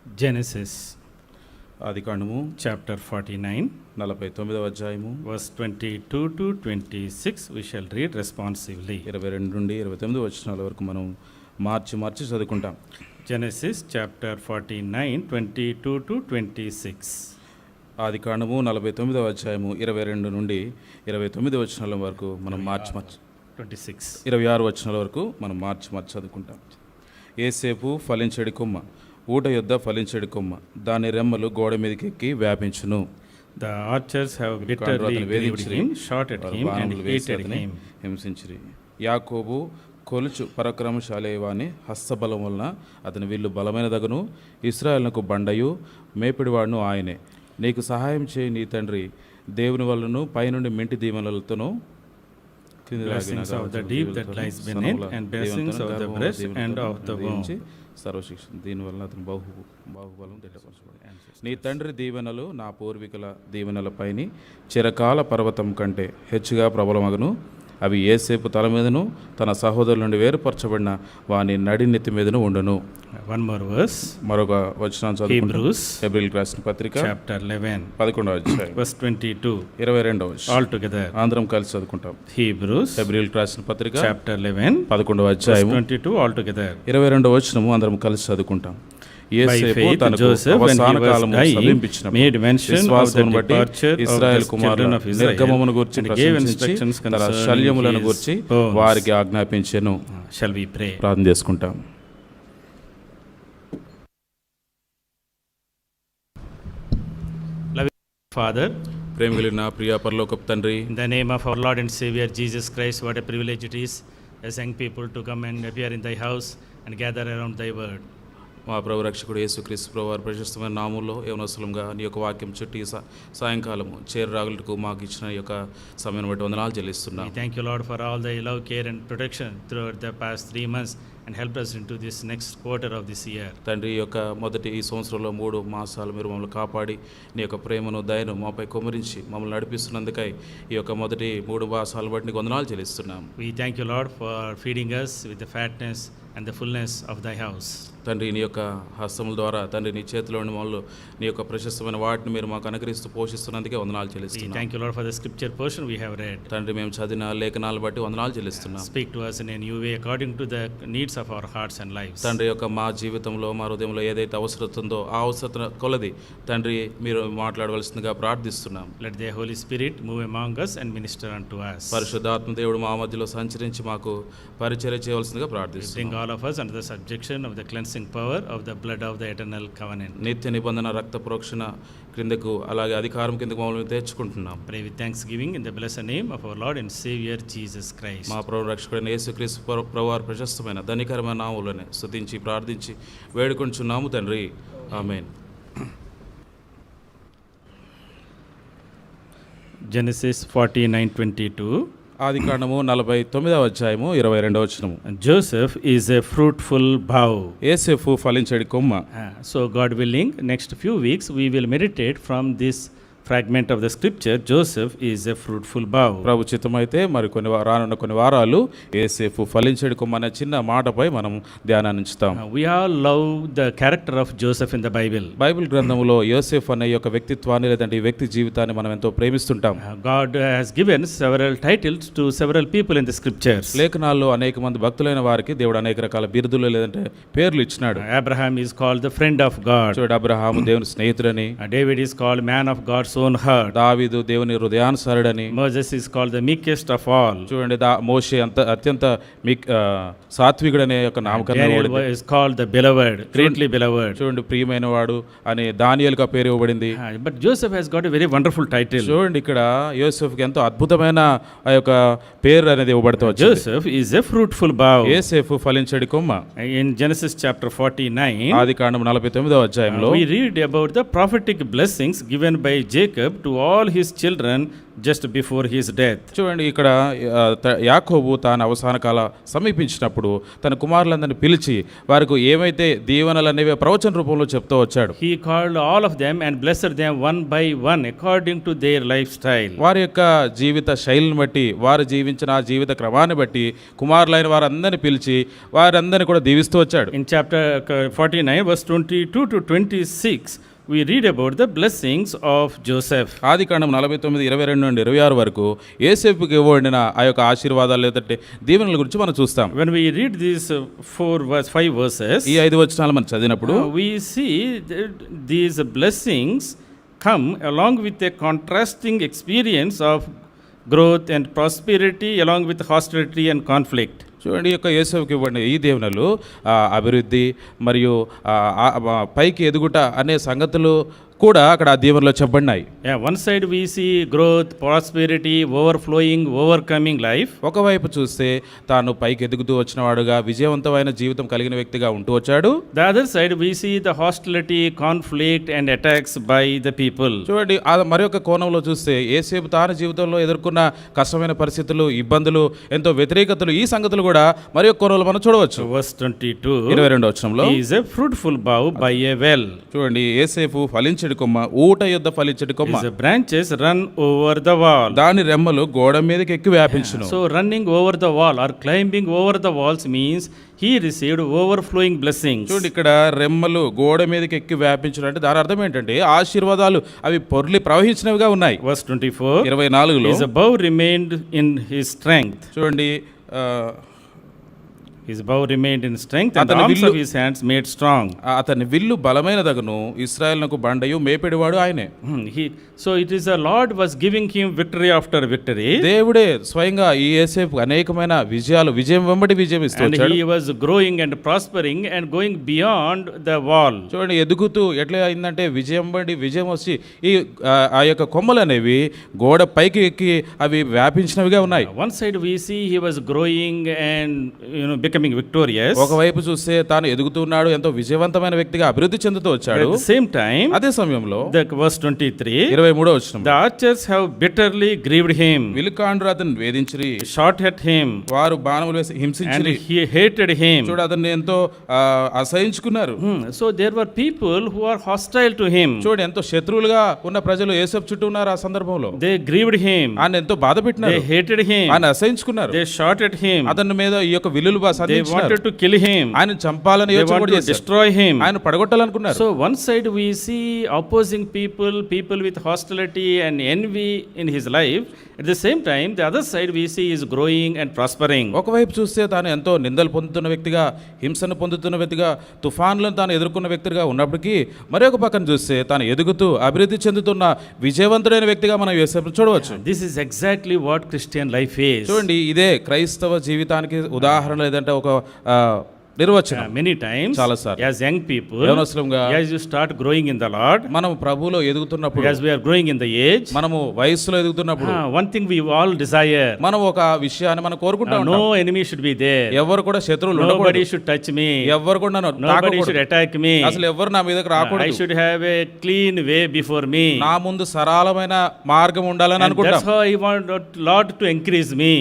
Genesis ఆదికాండము chapter 49, 49వ అధ్యాయము verse 22 to 26. We shall read responsively. 22 నుండి 29 వచనాల వరకు మనం మార్చి చదువుకుంటాం. Genesis chapter 49, 22 to 26. ఆదికాండము 49వ అధ్యాయము 22 నుండి 29 వచనాల వరకు మనం మార్చి 26. 26 వచనాల వరకు మనం మార్చి చదువుకుంటాం. ఏసేపు ఫలించెడి కొమ్మ, ఊట యొద్ద ఫలించెడి కొమ్మ, దాని రెమ్మలు గోడ మీదకి ఎక్కి వ్యాపించును. The archers have bitterly grieved him, shot at him and hated him. హింసించిరి. యాకోబు కొలుచు పరాక్రమశాలి వాని హస్తబలం వలన అతని వీళ్ళు బలమైన దగను, ఇశ్రాయేలునకు బండయు మేపిడివాడును ఆయనే. నీకు సహాయం చేయి నీ తండ్రి దేవుని వలన పైనుండి మెంటి దీవెనలతోనూ Blessings of the deep that lies beneath and blessings of the breast and of the womb. సర్వశిక్షణ దీనివల్ల అతను బాహుబలం తిట్టపరచబడి. నీ తండ్రి దీవెనలు నా పూర్వీకుల దీవెనలపైని చిరకాల పర్వతం కంటే హెచ్చుగా ప్రబలమగును. అవి ఏసేపు తల మీదను తన సహోదరుల నుండి వేరుపరచబడిన వాని నడినెత్తి మీదను ఉండును. One more verse. మరొక వచనం చదువుకుంటాం. Hebrews హెబ్రీయులకు రాసిన పత్రిక chapter 11, 11వ అధ్యాయం verse 22. 22వ వచనం. All together. అందరం కలిసి చదువుకుంటాం. Hebrews హెబ్రీయులకు రాసిన పత్రిక chapter 11, 11వ verse అధ్యాయం 22. All together. 22వ వచనము అందరం కలిసి చదువుకుంటాం. By యేసేపు faith, తనకు Joseph, when he అవసాన was కాలము dying, సమీపించినప్పుడు made mention of the విశ్వాసమును బట్టి departure of ఇశ్రాయేలు the కుమారుల children of Israel నిర్గమమును గూర్చి and gave ప్రశంసించి instructions తన concerning శల్యములను his గూర్చి bones. వారికి ఆజ్ఞాపించెను. Shall we pray? ప్రార్థన చేసుకుంటాం. Father, ప్రేమ కలిగిన ప్రియ పరలోకపు తండ్రి, in the name of our Lord and Savior Jesus Christ, what a privilege it is as young people to come and appear in thy house and gather around thy word. మా ప్రభు రక్షకుడు యేసుక్రీస్తు ప్రభు వారి ప్రశస్తమైన నామంలో యవనస్తులంగా నీ యొక్క వాక్యం చుట్టి సాయంకాలము చేరురాగులకు మాకు ఇచ్చిన ఈ యొక్క సమయం బట్టి వందనాలు చెల్లిస్తున్నాం. We thank you, Lord, for all thy love, care and protection throughout the past 3 months and helped us into this next quarter of this year. తండ్రి ఈ యొక్క మొదటి ఈ సంవత్సరంలో 3 మాసాలు మీరు మమ్మల్ని కాపాడి నీ యొక్క ప్రేమను దయను మాపై కుమ్మరించి మమ్మల్ని నడిపిస్తున్నందుకై ఈ యొక్క మొదటి 3 మాసాలు బట్టి నీకు వందనాలు చెల్లిస్తున్నాం. We thank you, Lord, for feeding us with the fatness and the fullness of thy house. తండ్రి నీ యొక్క హస్తముల ద్వారా తండ్రి నీ చేతిలోని మమ్మల్ని నీ యొక్క ప్రశస్తమైన వాటిని మీరు మాకు అనుగ్రహిస్తూ పోషిస్తున్నందుకే వందనాలు We చెల్లిస్తున్నాం. thank you, Lord, for the scripture portion we have read. తండ్రి మేము చదివిన లేఖనాలు బట్టి వందనాలు చెల్లిస్తున్నాం. Speak to us in a new way according to the needs of our hearts and lives. తండ్రి యొక్క మా జీవితంలో మా హృదయంలో ఏదైతే అవసరత ఉందో ఆ అవసరత కొలది తండ్రి మీరు మాట్లాడవలసిందిగా ప్రార్థిస్తున్నాం. Let the Holy Spirit move among us and minister unto us. పరిశుద్ధాత్మ దేవుడు మా మధ్యలో సంచరించి మాకు పరిచర్య చేయవలసిందిగా Bring ప్రార్థిస్తున్నాం. all of us under the subjection of the cleansing power of the blood of the eternal covenant. నిత్య నిబంధన రక్త ప్రోక్షణ క్రిందకు అలాగే అధికారం కిందకు మమ్మల్ని తెచ్చుకుంటున్నాం. Pray with thanksgiving in the blessed name of our Lord and Savior Jesus Christ. మా ప్రభు రక్షకుడైన యేసుక్రీస్తు ప్రభువారి ప్రశస్తమైన ధనికరమైన నామములోనే స్తుతించి ప్రార్థించి వేడుకొంచున్నాము తండ్రి. ఆమేన్. Genesis 49:22. ఆదికాండము 49వ అధ్యాయము 22వ వచనము. Joseph is a fruitful bough. యేసేపు ఫలించడి comma. So God willing, next few weeks we will meditate from this fragment of the scripture. Joseph is a fruitful bough. ప్రభు చిత్తమైతే మరి రానున్న కొన్ని వారాలు యేసేపు ఫలించడి కొమ్మ అనే చిన్న మాటపై మనం ధ్యానాన్ని ఉంచుతాం. We all love the character of Joseph in the Bible. Bible గ్రంథంలో యోసేఫ్ అనే యొక్క వ్యక్తిత్వాన్ని లేదంటే ఈ వ్యక్తి జీవితాన్ని మనం ఎంతో ప్రేమిస్తుంటాం. God has given several titles to several people in the scriptures. లేఖనాల్లో అనేక మంది భక్తులైన వారికి దేవుడు అనేక రకాల బిరుదులు లేదంటే పేర్లు ఇచ్చినాడు. Abraham is called the friend of God. చూడు, అబ్రహాము దేవుని స్నేహితుడని, David is called man of God's own heart. దావీదు దేవుని హృదయానుసారుడని, Moses is called the meekest of all. చూడండి మోషే అత్యంత సాత్వికుడనే యొక్క నామకరణం Daniel ఇవ్వబడింది. is called the beloved, greatly beloved. చూడండి ప్రియమైన వాడు అని దానియేలుకు ఆ పేరు ఇవ్వబడింది. But Joseph has got a very wonderful title. చూడండి ఇక్కడ యోసేఫ్కి ఎంతో అద్భుతమైన ఆ యొక్క పేరు అనేది ఇవ్వబడుతూ వచ్చింది. Joseph is a fruitful bough. యోసేఫు ఫలించడి comma. In Genesis chapter 49, ఆదికాండం 49వ అధ్యాయంలో we read about the prophetic blessings given by Jacob Jacob to all his children just before his death. చూడండి ఇక్కడ యాకోబు తాను అవసాన కాల సమీపించినప్పుడు తన కుమారులందరిని పిలిచి వారికి ఏమైతే దీవెనలు అనేవి ప్రవచన రూపంలో చెప్తూ వచ్చాడు. He called all of them and blessed them one by one according to their lifestyle. వారి యొక్క జీవిత శైలిని బట్టి వారు జీవించిన ఆ జీవిత క్రమాన్ని బట్టి కుమారులైన వారందరిని పిలిచి వారందరిని కూడా దీవిస్తూ వచ్చాడు. In chapter 49 verse 22 to 26 we read about the blessings of Joseph. ఆదికాండం 49:22 నుండి 26 వరకు యోసేపుకి ఇవ్వబడిన ఆ యొక్క ఆశీర్వాదాలు లేదంటే దీవెనల గురించి మనం చూస్తాం. When we read these 5 verses, ఈ 5 వచనాలు మనం చదివినప్పుడు we see that these blessings come along with a contrasting experience of growth and prosperity along with hostility and conflict. చూడండి, యొక్క యేసువుకి ఇవ్వండి ఈ దీవెనలు అభివృద్ధి మరియు పైకి ఎదుగుట అనే సంగతులు కూడా అక్కడ ఆ దీవెనలో చెప్పబడినాయి. One side we see growth, prosperity, overflowing, overcoming life. ఒకవైపు చూస్తే తాను పైకి ఎదుగుతూ వచ్చిన వాడుగా విజయవంతమైన జీవితం కలిగిన వ్యక్తిగా ఉంటూ వచ్చాడు. The other side we see the hostility, conflict and attacks by the people. చూడండి, మరొక కోణంలో చూస్తే యేసేపు తాను జీవితంలో ఎదుర్కొన్న కష్టమైన పరిస్థితులు, ఇబ్బందులు, ఎంతో వ్యతిరేకతలు, ఈ సంగతులు కూడా మరొక కోణంలో మనం చూడవచ్చు. Verse 22, 22వ వచనంలో, he is a fruitful bough by a well. చూడండి, యేసేపు ఫలించడి కొమ్మ, ఊట యొద్ద ఫలించడి కొమ్మ. His branches run over the wall. దాని రెమ్మలు గోడ మీదకి ఎక్కి వ్యాపించును. So running over the wall or climbing over the walls means he received overflowing blessings. చూడండి, ఇక్కడ రెమ్మలు గోడ మీదకి ఎక్కి వ్యాపించడం అంటే దాని అర్థం ఏంటంటే ఆశీర్వాదాలు అవి పొర్లి ప్రవహించినవిగా ఉన్నాయి. Verse 24, 24లో, his bow remained in his strength. చూడండి, His bow remained in strength and the arms of his hands made strong. అతని విల్లు బలమైనదగును, ఇశ్రాయేలునకు బండయు మేపెడివాడు ఆయనే. So it is the Lord was giving him victory after victory. దేవుడే స్వయంగా ఈ యేసేపుకు అనేకమైన విజయం వెంబడి విజయం ఇస్తూ వచ్చాడు. And he was growing and prospering and going beyond the wall. చూడండి, ఎదుగుతూ ఎట్లా అయిందంటే విజయం వెంబడి విజయం వచ్చి ఈ ఆ యొక్క కొమ్మలు అనేవి గోడ పైకి ఎక్కి అవి వ్యాపించినవిగా ఉన్నాయి. One side we see he was growing and becoming victorious. ఒకవైపు చూస్తే తాను ఎదుగుతున్నాడు, ఎంతో విజయవంతమైన వ్యక్తిగా అభివృద్ధి చెందుతూ వచ్చాడు. At the same time, అదే సమయంలో the verse 23, 23వ వచనం, the archers have bitterly grieved him. విలుకాండ్రు అతన్ని వేధించిరి, shot at him, వారు బాణములు వేసి హింసించిరి, and he hated him. చూడు, అతన్ని ఎంతో అసహించుకున్నారు. So there were people who are hostile to him. చూడు, ఎంతో శత్రువులుగా ఉన్న ప్రజలు యేసేపు చుట్టూ ఉన్నారు. ఆ సందర్భంలో they grieved him, ఆయన ఎంతో బాధ పెట్టినారు, they hated him, ఆయన అసహించుకున్నారు, they shot at him, అతని మీద ఈ యొక్క విల్లులు they wanted to kill him, ఆయన చంపాలని they యోచన wanted కూడా to చేశారు, destroy him. ఆయన పడగొట్టాలనుకున్నారు. So one side we see opposing people with hostility and envy in his life. At the same time, the other side we see is growing and prospering. ఒకవైపు చూస్తే తాను ఎంతో నిందలు పొందుతున్న వ్యక్తిగా, హింసను పొందుతున్న వ్యక్తిగా, తుఫాన్లను తాను ఎదుర్కొన్న వ్యక్తిగా ఉన్నప్పటికీ మరొక పక్కన చూస్తే తాను ఎదుగుతూ అభివృద్ధి చెందుతున్న విజయవంతుడైన వ్యక్తిగా మనం యేసేపును చూడవచ్చు. This is exactly what Christian life is. చూడండి, ఇదే క్రైస్తవ జీవితానికి ఉదాహరణ, లేదంటే ఒక నిర్వచనం. Many times, చాలాసార్లు as young people, యవనస్తులుగా as you start growing in the Lord, మనం ప్రభువులో ఎదుగుతున్నప్పుడు, as we are growing in the age, మనము వయస్సులో ఎదుగుతున్నప్పుడు one thing we all desire, మనం ఒక విషయాన్ని మనం కోరుకుంటా ఉంటాం. no enemy should be there, ఎవరు కూడా శత్రువులు nobody ఉండకూడదు, should touch me, ఎవరు కూడా నన్ను nobody తాకకూడదు, should attack me, అసలు ఎవరు నా మీదకి I రాకూడదు, should have a clean way before me. నా ముందు సరళమైన మార్గం ఉండాలని And అనుకుంటాం. that's how I want Lord to increase me.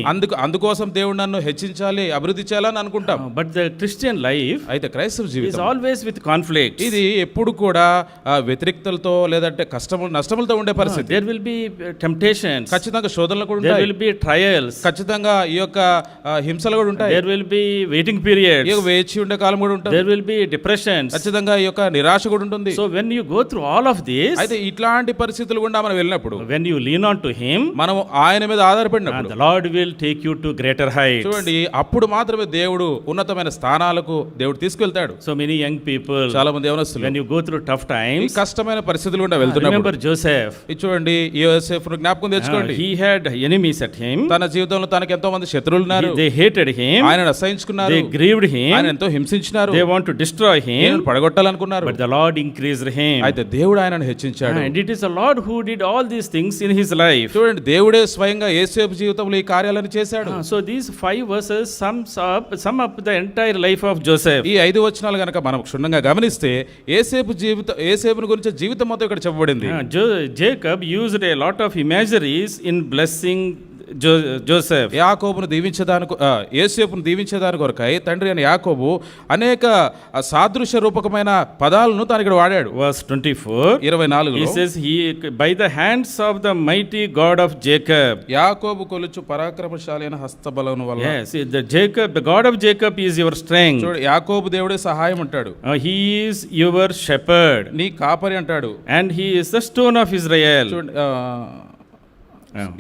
అందుకోసం దేవుడు నన్ను హెచ్చించాలి, అభివృద్ధి చేయాలని అనుకుంటాం. But the Christian life అయితే క్రైస్తవ is జీవితం always with conflicts. ఇది ఎప్పుడు కూడా వ్యతిరేకతలతో లేదంటే నష్టములతో ఉండే పరిస్థితి. There will be temptations, ఖచ్చితంగా శోధనలు కూడా there ఉంటాయి, will be trials, ఖచ్చితంగా ఈ యొక్క హింసలు కూడా ఉంటాయి, there will be waiting periods, ఈ యొక్క వేచి ఉండే కాలం కూడా ఉంటుంది, there will be depressions. ఖచ్చితంగా ఈ యొక్క నిరాశ కూడా ఉంటుంది. So when you go through all of this, అయితే ఇట్లాంటి పరిస్థితులు గుండా మనం వెళ్ళినప్పుడు, when you lean on to him, మనం ఆయన మీద ఆధారపడినప్పుడు, the Lord will take you to greater heights. చూడండి, అప్పుడు మాత్రమే దేవుడు ఉన్నతమైన స్థానాలకు దేవుడు తీసుకెళ్తాడు. So many young people, చాలా మంది యవనస్తులు when you go through tough ఈ times, కష్టమైన పరిస్థితులు గుండా వెళ్తున్నప్పుడు, remember Joseph, ఇది చూడండి, యోసేపును జ్ఞాపకం తెచ్చుకోండి. he had enemies at him, తన జీవితంలో తనకు ఎంతో మంది శత్రువులు ఉన్నారు, they hated him, ఆయనను అసహించుకున్నారు, they grieved him, ఆయన ఎంతో హింసించినారు, they want to destroy him, ఈయనను పడగొట్టాలనుకున్నారు. but the Lord increased him. అయితే దేవుడు ఆయనను హెచ్చించాడు. And it is the Lord who did all these things in his life. చూడండి, దేవుడే స్వయంగా యోసేపు జీవితంలో ఈ కార్యాలను చేశాడు. So these 5 verses sum up the entire life of Joseph. ఈ 5 వచనాలు గనక మనం క్షుణ్ణంగా గమనిస్తే ఏసేపుని గురించి జీవితం మొత్తం ఇక్కడ చెప్పబడింది. Jacob used a lot of imageries in blessing Joseph. యాకోబును యోసేపును దీవించేదాని కొరకై తండ్రి అయిన యాకోబు అనేక సాదృశ్య రూపకమైన పదాలను తాను ఇక్కడ వాడాడు. Verse 24. 24 He says, "He by the hands of the mighty God of Jacob." యాకోబు కొలుచు పరాక్రమశాలి అయిన హస్తబలము వల్ల. Yes, the God of Jacob is your strength. చూడు, యాకోబు దేవుడే సహాయం అంటాడు. He is your shepherd. నీ కాపరి అంటాడు. And he is the stone of Israel. చూడు,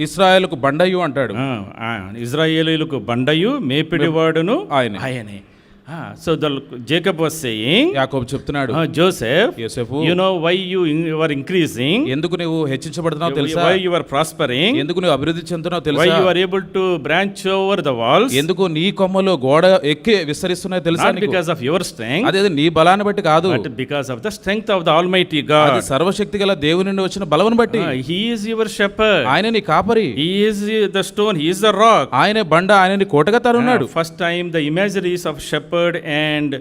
ఇశ్రాయేలుకు బండయు అంటాడు. ఇజ్రాయేలీలకు బండయు మేపిడివాడును ఆయనే. So Jacob was saying, యాకోబు చెప్తున్నాడు, Joseph, యోసేపు, you know why you are increasing, ఎందుకు నువ్వు హెచ్చించబడుతున్నావు తెలుసా? why you are prospering, ఎందుకు నువ్వు అభివృద్ధి చెందుతున్నావు తెలుసా? why you are able to branch over the walls, ఎందుకు నీ కొమ్మలు గోడ ఎక్కి విస్తరిస్తున్నాయో తెలుసా? not because of your strength, అదే నీ బలాన్ని బట్టి కాదు, but because of the strength of the Almighty God. అది సర్వశక్తి గల దేవుని నుండి వచ్చిన బలమును బట్టి. He is your shepherd. ఆయన నీ కాపరి. He is the stone. He is the rock. ఆయనే బండ, ఆయన నీ కోటగా తరున్నాడు. First time the imageries of shepherd and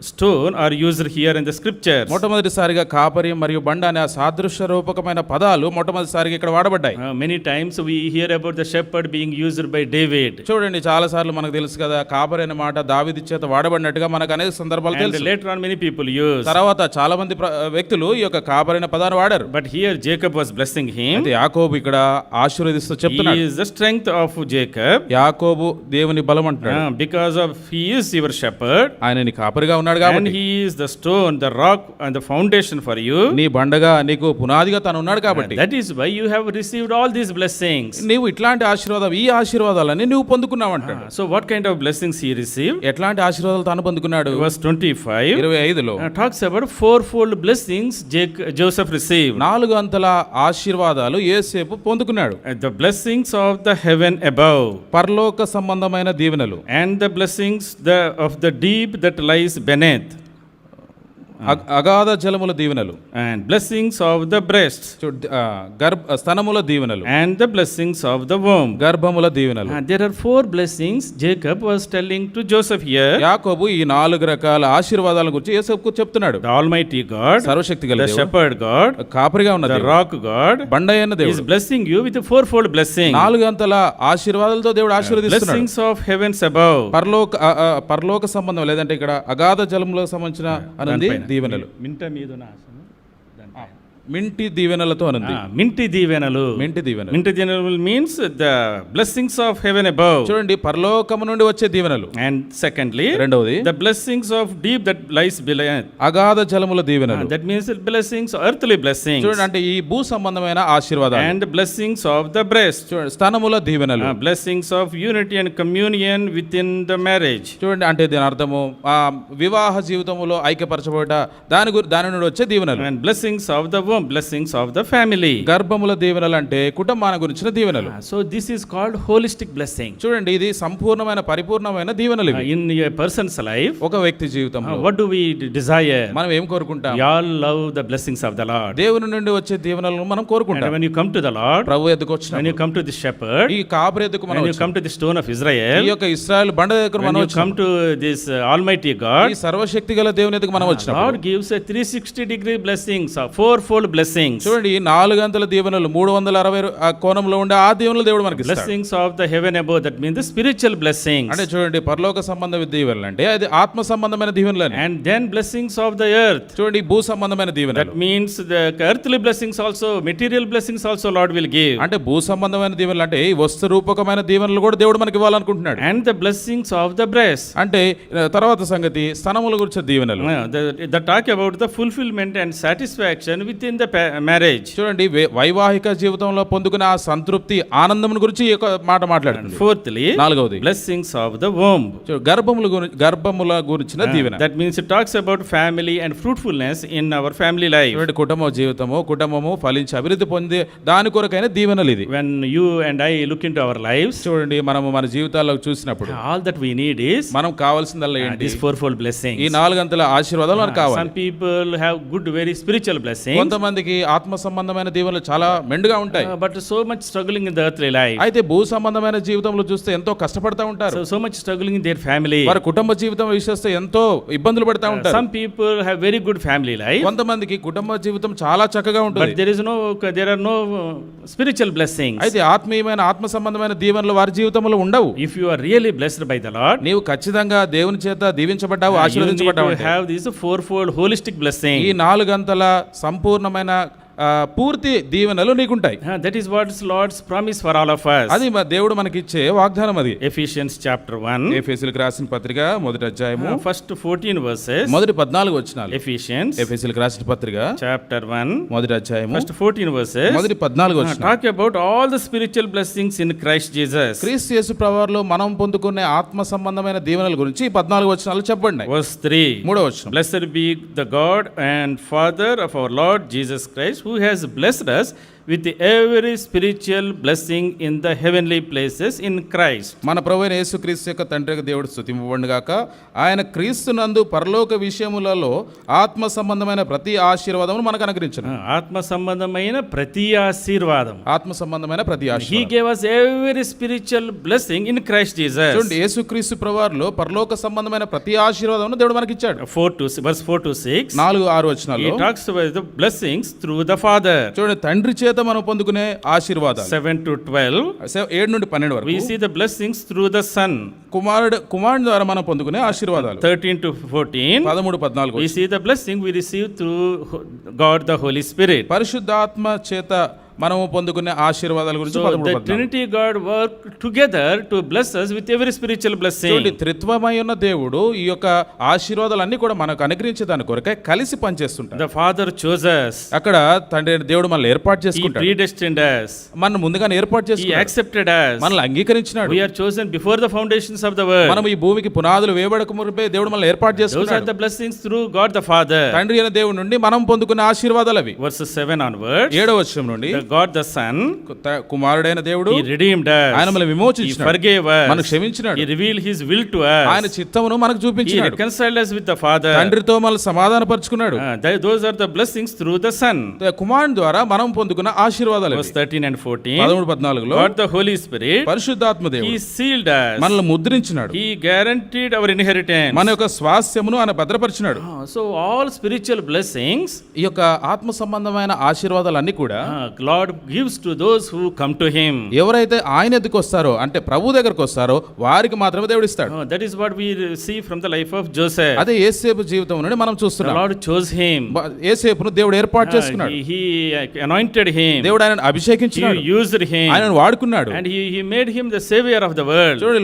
stone are used here in the scriptures. మొట్టమొదటిసారిగా కాపరి మరియు బండ అనే సాదృశ్య రూపకమైన పదాలు మొట్టమొదటిసారిగా ఇక్కడ వాడబడ్డాయి. Many times we hear about the shepherd being used by David. చూడండి, చాలా సార్లు మనకు తెలుసు కదా, కాపరి అనే మాట దావీదు చేత వాడబడినట్టుగా మనకు అనేక సందర్భాలు తెలుసు. Later on many people use. తర్వాత చాలా మంది వ్యక్తులు ఈ యొక్క కాపరి అనే పదాన్ని వాడారు. But here Jacob was blessing him. అయితే యాకోబు ఇక్కడ ఆశీర్వదిస్తూ చెప్తున్నాడు. He is the strength of Jacob. యాకోబు దేవుని బలం అంటాడు. Because of he is your shepherd. ఆయన నీ కాపరిగా ఉన్నాడు And కాబట్టి. he is the stone, the rock and the foundation for you. నీ బండగా నీకు పునాదిగా తాను ఉన్నాడు కాబట్టి. That is why you have received all these blessings. నీవు ఇట్లాంటి ఈ ఆశీర్వాదాలన్నీ నువ్వు పొందుకున్నావు అంటాడు. So what kind of blessings he received? ఎట్లాంటి ఆశీర్వాదాలు తాను పొందుకున్నాడు? Verse 25. 25లో talks about fourfold blessings Joseph received. 4 అంతల ఆశీర్వాదాలు యోసేపు పొందుకున్నాడు. The blessings of the heaven above. పరలోక సంబంధమైన దీవెనలు. And the blessings of the deep that lies beneath. అగాధ జలముల దీవెనలు. And blessings of the breast. స్తనముల దీవెనలు. And the blessings of the womb. గర్భముల దీవెనలు. There are 4 blessings Jacob was telling to Joseph here. యాకోబు ఈ 4 రకాల ఆశీర్వాదాల గురించి యోసేపుకు చెప్తున్నాడు. The Almighty God, సర్వశక్తి గల the దేవుడు, shepherd God, కాపరిగా ఉన్న the దేవుడు, rock God, బండయైన దేవుడు is blessing you with a fourfold blessing. 4 అంతల ఆశీర్వాదాలతో దేవుడు ఆశీర్వదిస్తున్నాడు. Blessings of heavens above. పరలోక సంబంధం లేదంటే ఇక్కడ అగాధ జలములకు సంబంధించిన అనంది దీవెనలు. మింటి దీవెనలతో అనంది. మింటి దీవెనలు. మింటి దీవెనలు. మింటి దీవెనలు means the blessings of heaven above. చూడండి, పరలోకము నుండి వచ్చే దీవెనలు. అండ్ సెకండ్లీ, రెండవది, the blessings of deep that lies బిలైన్. అగాధ జలముల దీవెనలు. That means blessings earthly blessings. చూడండి, అంటే ఈ భూ సంబంధమైన ఆశీర్వాదాలు. And blessings of the breast. చూడండి, స్తనముల దీవెనలు. Blessings of unity and communion with in the marriage. చూడండి, అంటే దీని అర్థము వివాహ జీవితంలో ఐక్యపరచబడ దాని నుండి వచ్చే దీవెనలు. And blessings of the womb, blessings of the family. గర్భముల దీవెనలు అంటే కుటుంబాన్ని గురించిన దీవెనలు. So this is called holistic blessing. చూడండి, ఇది సంపూర్ణమైన పరిపూర్ణమైన దీవెనలు. In a person's life, ఒక వ్యక్తి జీవితంలో what do we desire? మనం ఏం కోరుకుంటాం? We all love the blessings of the Lord. దేవుని నుండి వచ్చే దీవెనలను మనం కోరుకుంటాం. And when you come to the Lord, ప్రభు ఎద్దుకు వచ్చినప్పుడు, when you come to the shepherd, ఈ కాపరి ఎద్దుకు మనం when you come to the stone of Israel, ఈ యొక్క ఇశ్రాయేలు బండ దగ్గర మనం when you come to this Almighty God, ఈ సర్వశక్తి గల దేవుని ఎద్దుకు మనం వచ్చినప్పుడు, God gives a 360-degree blessings, fourfold blessings. చూడండి, 4 అంతల దీవెనలు 360 కోణంలో ఉండే ఆ దీవెనలు దేవుడు మనకి ఇస్తాడు. Blessings of the heaven above, that means the spiritual blessings. అంటే చూడండి, పరలోక సంబంధ దీవెనలు అంటే అది ఆత్మ సంబంధమైన దీవెనలు. And then blessings of the earth. చూడండి, భూ సంబంధమైన దీవెనలు. That means the earthly blessings also, material blessings also Lord will give. అంటే భూ సంబంధమైన దీవెనలు అంటే ఈ వస్తు రూపకమైన దీవెనలు కూడా దేవుడు మనకి ఇవ్వాలనుకుంటున్నాడు. And the blessings of the breast. అంటే తర్వాత సంగతి స్తనముల గురించి దీవెనలు. The talk about the fulfillment and satisfaction within the marriage. చూడండి, వైవాహిక జీవితంలో పొందుకున్న ఆ సంతృప్తి, ఆనందం గురించి ఈ మాట మాట్లాడుతుంది. Fourthly, 4వది, blessings of the womb. గర్భముల గురించిన దీవెన. That means it talks about family and fruitfulness in our family life. చూడండి, కుటుంబము ఫలించి అభివృద్ధి పొంది దాని కొరకైన దీవెనలు ఇది. When you and I look into our lives, చూడండి, మనము మన జీవితాల్లో చూసినప్పుడు all that we need is మనం కావాల్సిందల్లా ఏంటి? this fourfold blessings. ఈ 4 అంతల ఆశీర్వాదాలు మనకు కావాలి. Some people have good very spiritual blessings. కొంతమందికి ఆత్మ సంబంధమైన దీవెనలు చాలా మెండుగా ఉంటాయి, but so much struggling in the earthly life. అయితే భూ సంబంధమైన జీవితంలో చూస్తే ఎంతో కష్టపడతా ఉంటారు. So much struggling in their family. వారి కుటుంబ జీవితం విషయిస్తే ఎంతో ఇబ్బందులు పడతా ఉంటారు. Some people have very good family life, కొంతమందికి కుటుంబ జీవితం చాలా చక్కగా ఉంటుంది, but there are no spiritual blessings. అయితే ఆత్మీయమైన ఆత్మ సంబంధమైన దీవెనలు వారి జీవితంలో ఉండవు. If you are really blessed by the Lord, నీవు ఖచ్చితంగా దేవుని చేత దీవించబడ్డావు, you need ఆశీర్వదించబడ్డావు to అంటే have this fourfold holistic blessing. ఈ 4 గంటల సంపూర్ణమైన పూర్తి దీవెనలు నీకుంటాయి. That is what is Lord's promise for all of us. అది దేవుడు మనకిచ్చే వాగ్దానం. అది Ephesians chapter 1, ఎఫెసీయులకు రాసిన పత్రిక 1వ అధ్యాయము first 14 verses. మొదటి 14 వచనాలు. Ephesians ఎఫెసీయులకు రాసిన పత్రిక chapter 1, 1వ అధ్యాయము first 14 verses. మొదటి 14 వచనాలు. Talk about all the spiritual blessings in Christ Jesus. క్రీస్తు యేసు ప్రభువులో మనం పొందుకునే ఆత్మ సంబంధమైన దీవెనల గురించి 14 వచనాలు చెప్పండి. Verse 3. 3వ వచనం. Blessed be the God and Father of our Lord Jesus Christ, who has blessed us with every spiritual blessing in the heavenly places in Christ. మన ప్రభువైన యేసుక్రీస్తు యొక్క తండ్రి యొక్క దేవుడు స్తుతింపబడును గాక. ఆయన క్రీస్తునందు పరలోక విషయములలో ఆత్మ సంబంధమైన ప్రతి ఆశీర్వాదమును మనకు అనుగ్రహించును. ఆత్మ సంబంధమైన ప్రతి ఆశీర్వాదం, ఆత్మ సంబంధమైన ప్రతి He ఆశీర్వాదం. gave us every spiritual blessing in Christ Jesus. చూడండి, యేసుక్రీస్తు ప్రభువారిలో పరలోక సంబంధమైన ప్రతి ఆశీర్వాదమును దేవుడు మనకి ఇచ్చాడు. Verse 4 to 6. 4-6 వచనాల్లో He talks about the blessings through the Father. చూడండి, తండ్రి చేత మనం పొందుకునే ఆశీర్వాదాలు. 7 to 12. 7 నుండి 12 వరకు We see the blessings through the Son. కుమారుడు ద్వారా మనం పొందుకునే ఆశీర్వాదాలు. 13 to 14. 13-14 We see the blessing we receive through God the Holy Spirit. పరిశుద్ధాత్మ చేత మనము పొందుకునే ఆశీర్వాదాల గురించి So the Trinity God worked together to bless us with every spiritual blessing. చూడండి, త్రిత్వమై ఉన్న దేవుడు ఈ యొక్క ఆశీర్వాదాలన్నీ కూడా మనకు అనుగ్రహించే దాని కొరకే కలిసి పనిచేస్తుంటాడు. The Father chose us. అక్కడ తండ్రి దేవుడు మనల్ని ఏర్పాటు He చేసుకుంటాడు. predestined us. మనం ముందుగానే ఏర్పాటు He చేసుకున్నాడు. accepted us. మనల్ని అంగీకరించినాడు. We are chosen before the foundations of the world. మనం ఈ భూమికి పునాదులు వేయబడక మునిపే దేవుడు మనల్ని ఏర్పాటు Those are చేసుకున్నాడు. the blessings through God the Father. తండ్రి అయిన దేవుడి నుండి మనం పొందుకునే ఆశీర్వాదాలు అవి. Verses 7 onwards. 7వ వచనం నుండి The God the Son, కుమారుడైన దేవుడు He redeemed us. ఆయన మనల్ని He విమోచించినాడు, forgave మనకు us. క్షమించినాడు, He revealed His will to ఆయన us. చిత్తమును మనకు He చూపించినాడు, reconciled us with the Father. తండ్రితో మనల్ని సమాధానపరుచుకున్నాడు. Those are the blessings through the Son. కుమారుని ద్వారా మనం పొందుకున్న ఆశీర్వాదాలు Verse 13 and 14. 13-14లో God the Holy Spirit, పరిశుద్ధాత్మ He దేవుడు sealed us. మనల్ని ముద్రించినాడు, He guaranteed our inheritance. మన యొక్క స్వాస్థ్యమును ఆయన భద్రపరిచినాడు. So all spiritual blessings ఈ యొక్క ఆత్మ సంబంధమైన ఆశీర్వాదాలన్నీ కూడా Lord gives to those who come to Him. ఎవరైతే ఆయన ఎద్దుకు వస్తారో అంటే ప్రభు దగ్గరకు వస్తారో వారికి మాత్రమే దేవుడు ఇస్తాడు. That is what we see from the life of Joseph. అదే యేసేపు జీవితం నుండి మనం The చూస్తున్నాం. Lord chose him. యేసేపును దేవుడు ఏర్పాటు చేసుకున్నాడు, He anointed him. దేవుడు ఆయనను He అభిషేకించినాడు, used him. ఆయనను వాడుకున్నాడు. And he made him the savior of the world. చూడండి,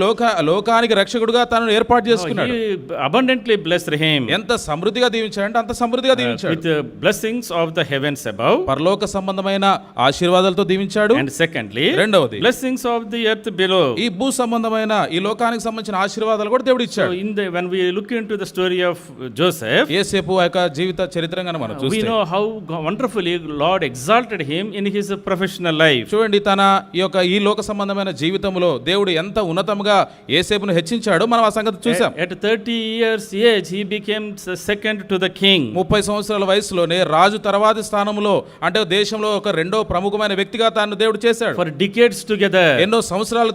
లోకానికి రక్షకుడుగా తనను ఏర్పాటు చేసుకున్నాడు. He abundantly blessed him ఎంత సమృద్ధిగా దీవించాడంటే అంత సమృద్ధిగా దీవించాడు. with the blessings of the heavens above. పరలోక సంబంధమైన ఆశీర్వాదాలతో దీవించాడు. And secondly, రెండవది blessings of the earth below. ఈ భూ సంబంధమైన ఈ లోకానికి సంబంధించిన ఆశీర్వాదాలు కూడా దేవుడు So ఇచ్చాడు. when we look into the story of Joseph, యేసేపు యొక్క జీవిత చరిత్రను మనం we చూస్తే know how wonderfully Lord exalted him in his professional life. చూడండి, తన ఈ లోక సంబంధమైన జీవితంలో దేవుడు ఎంత ఉన్నతంగా యేసేపును హెచ్చించాడో మనం ఆ సంగతి చూసాం. At 30 years age, he became second to the king. 30 సంవత్సరాల వయసులోనే రాజు తర్వాతి స్థానంలో అంటే దేశంలో ఒక రెండో ప్రముఖమైన వ్యక్తిగా తాను దేవుడు చేశాడు. For decades together, ఎన్నో సంవత్సరాల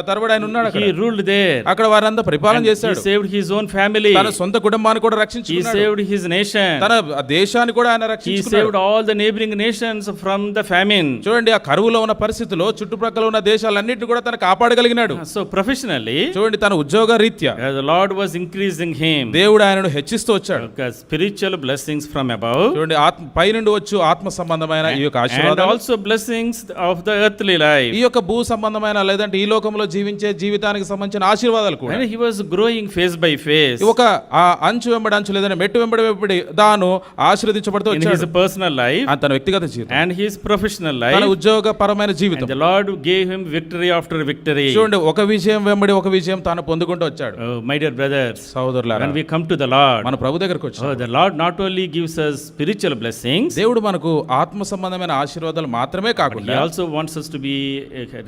తరబడి ఆయన ఉన్నాడు అక్కడ. he ruled there. అక్కడ వారంతా పరిపాలన He చేశాడు. saved his own family. తన సొంత కుటుంబాన్ని కూడా He రక్షించుకున్నాడు. saved his nation. తన దేశాన్ని కూడా ఆయన He రక్షించుకున్నాడు. saved all the neighboring nations from the famine. చూడండి, ఆ కరువులో ఉన్న పరిస్థితిలో చుట్టుప్రక్కల ఉన్న దేశాలన్నింటినీ కూడా తను కాపాడగలిగినాడు. So professionally, చూడండి, తన ఉద్యోగ రీత్యా the Lord was increasing him. దేవుడు ఆయనను హెచ్చిస్తూ వచ్చాడు. Spiritual blessings from above. చూడండి, పై నుండి వచ్చు ఆత్మ సంబంధమైన ఈ యొక్క And ఆశీర్వాదాలు, also blessings of the earthly life. ఈ యొక్క భూ సంబంధమైన లేదంటే ఈ లోకంలో జీవించే జీవితానికి సంబంధించిన ఆశీర్వాదాలు కూడా. And he was growing phase by phase ఒక ఆ అంచు వెంబడి అంచు లేదంటే మెట్టు వెంబడి వెంబడి దాను ఆశీర్వదించబడుతూ in his వచ్చాడు. personal life తన వ్యక్తిగత జీవితం and his professional తన life. ఉద్యోగ పరమైన And జీవితం. the Lord gave him victory after victory. చూడండి, ఒక విజయం వెంబడి ఒక విజయం తాను పొందుకుంటూ వచ్చాడు. Oh, my dear brothers, సహోదరులారా, when we come to the Lord, మన ప్రభు దగ్గరకు వచ్చాడు. the Lord not only gives us spiritual blessings, దేవుడు మనకు ఆత్మ సంబంధమైన ఆశీర్వాదాలు ఆశీర్వాదాలు మాత్రమే He కాకుండా also wants us to be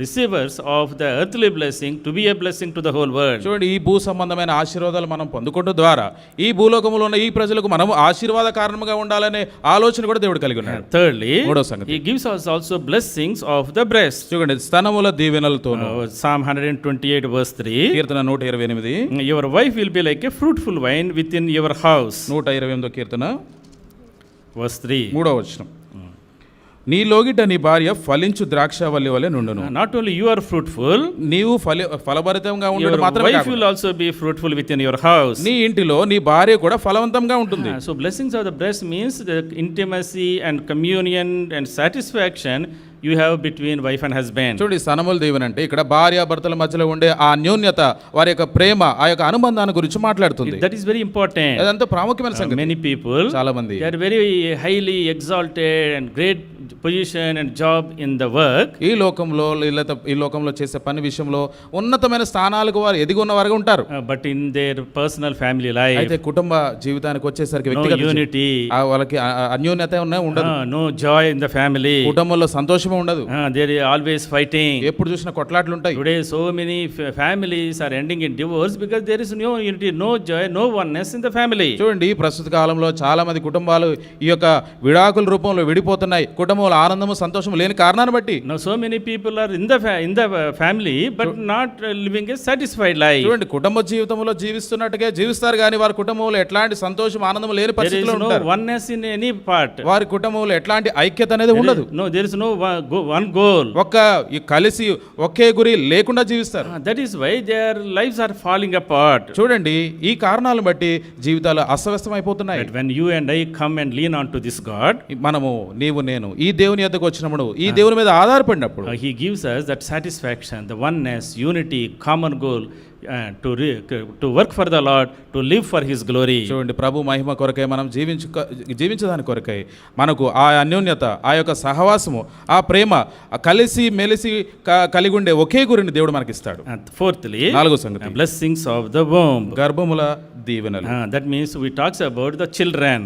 receivers of the earthly blessing, to be a blessing to the whole world. చూడండి, ఈ భూ సంబంధమైన ఆశీర్వాదాలు మనం పొందుకోవడం ద్వారా ఈ భూలోకంలో ఉన్న ఈ ప్రజలకు మనం ఆశీర్వాద కారణంగా ఉండాలనే ఆలోచన కూడా దేవుడు కలిగి ఉన్నాడు. Thirdly, మూడో సంగతి, He gives us also blessings of the breast. చూడండి, స్తనముల దీవెనలతోను. Psalm 128 verse 3. Keerthana 128, Your wife will be like a fruitful vine within your house. 128 Keerthana Verse 3. 3వ వచనం, నీ లోగిట నీ భార్య ఫలించు ద్రాక్షవల్లి వలె నుండును. Not only you are fruitful, నీవు ఫలభరితంగా your ఉండడం మాత్రమే wife will కాకుండా also be fruitful within your house. నీ ఇంటిలో నీ భార్య కూడా ఫలవంతంగా ఉంటుంది. So blessings of the breast means the intimacy and communion and satisfaction you have between wife and husband. చూడండి, స్తనముల దీవెన అంటే ఇక్కడ భార్య భర్తల మధ్యలో ఉండే ఆ అన్యోన్యత, వారి యొక్క ప్రేమ, ఆ యొక్క అనుబంధాన్ని గురించి మాట్లాడుతుంది. That is very important. అదంతా ప్రాముఖ్యమైన సంగతి. Many people, చాలా మంది they are very highly exalted and great position and job in the work. ఈ లోకంలో చేసే పని విషయంలో ఉన్నతమైన స్థానాలకు వారు ఎదిగి ఉన్న వారుగా ఉంటారు. But in their personal family life, అయితే కుటుంబ జీవితానికి వచ్చేసరికి no వ్యక్తిగత unity, వాళ్ళకి అన్యోన్యత ఉండదు. no joy in the family. కుటుంబంలో సంతోషమే ఉండదు. They are always fighting. ఎప్పుడు చూసినా కొట్లాట్లు ఉంటాయి. Today so many families are ending in divorce because there is no unity, no joy, no oneness in the family. చూడండి, ప్రస్తుత కాలంలో చాలా మంది కుటుంబాలు ఈ యొక్క విడాకుల రూపంలో విడిపోతున్నాయి. కుటుంబంలో ఆనందము సంతోషం లేని కారణాన్ని బట్టి. Now so many people are in the family but not living a satisfied life. చూడండి, కుటుంబ జీవితంలో జీవిస్తున్నట్టుగా జీవిస్తారు కానీ వారి కుటుంబంలో ఎట్లాంటి సంతోషం ఆనందం లేని There is పరిస్థితిలో no ఉంటారు. oneness in any part. వారి కుటుంబంలో ఎట్లాంటి ఐక్యత అనేది ఉండదు. There is no one goal. కలిసి ఒకే గురి లేకుండా జీవిస్తారు. That is why their lives are falling apart. చూడండి, ఈ కారణాలను బట్టి జీవితాలు అస్తవ్యస్తం అయిపోతున్నాయి. But when you and I come and lean on to this God, మనము నీవు నేను ఈ దేవుని యొద్దకు వచ్చినప్పుడు, ఈ దేవుని మీద ఆధారపడినప్పుడు He gives us that satisfaction, the oneness, unity, common goal, to work for the Lord, to live for His glory. చూడండి, ప్రభు మహిమ కొరకై మనం జీవించదాని కొరకై మనకు ఆ అన్యోన్యత, ఆ యొక్క సహవాసము, ఆ ప్రేమ, కలిసి మెలిసి కలిగి ఉండే ఒకే గురిని దేవుడు మనకి ఇస్తాడు. And fourthly, 4వ సంగతి, blessings of the womb. గర్భముల దీవెనలు. That means we talks about the children.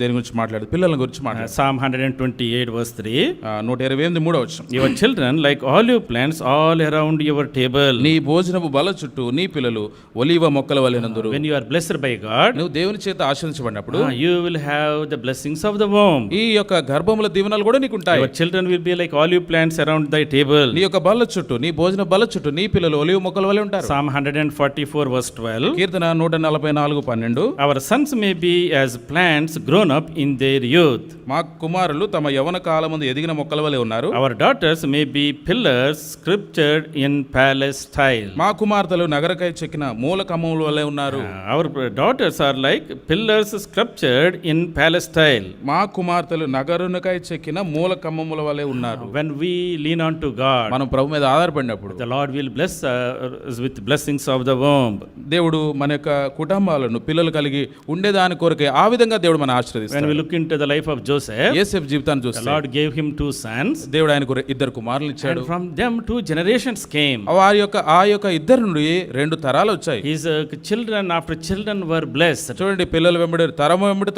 దేని గురించి మాట్లాడు, పిల్లల గురించి మాట్లాడు. Psalm 128 verse 3. 128 3వ వచనం, Your children like olive plants all around your table. నీ భోజనపు బల చుట్టూ నీ పిల్లలు ఒలీవ మొక్కల వలెనందురు. When you are blessed by God, నువ్వు దేవుని చేత ఆశీర్వదించబడినప్పుడు you will have the blessings of the womb. ఈ యొక్క గర్భముల దీవెనలు కూడా నీకు ఉంటాయి. Your children will be like olive plants around thy table. నీ యొక్క బల్ల చుట్టూ, నీ భోజన బల్ల చుట్టూ నీ పిల్లలు ఒలీవ మొక్కల వలె ఉంటారు. Psalm 144 verse 12. Keerthana 144:12, Our sons may be as plants grown up in their youth. మా కుమారులు తమ యవన కాలమందు ఎదిగిన మొక్కల వలె ఉన్నారు. Our daughters may be pillars sculptured in palace style. మా కుమార్తెలు నగరకై చెక్కిన మూల కమ్మముల వలె ఉన్నారు. Our daughters are like pillars sculptured in palace style. మా కుమార్తెలు నగరునకై చెక్కిన మూల కమ్మముల వలె ఉన్నారు. When we lean on to God, మనం ప్రభు మీద ఆధారపడినప్పుడు the Lord will bless us with blessings of the womb. దేవుడు మన యొక్క కుటుంబాలను పిల్లలు కలిగి ఉండేదాని కొరకే ఆ విధంగా దేవుడు మన ఆశీర్వదిస్తాడు. When we look into the life of Joseph, యోసేపు జీవితాన్ని the చూస్తే Lord gave him 2 sons, దేవుడు ఆయనకు 2 కుమారులను ఇచ్చాడు. and from them 2 generations came. వారి యొక్క ఆ యొక్క ఇద్దరు నుండి 2 తరాలు వచ్చాయి. His children after children were blessed. చూడండి, పిల్లల వెంబడి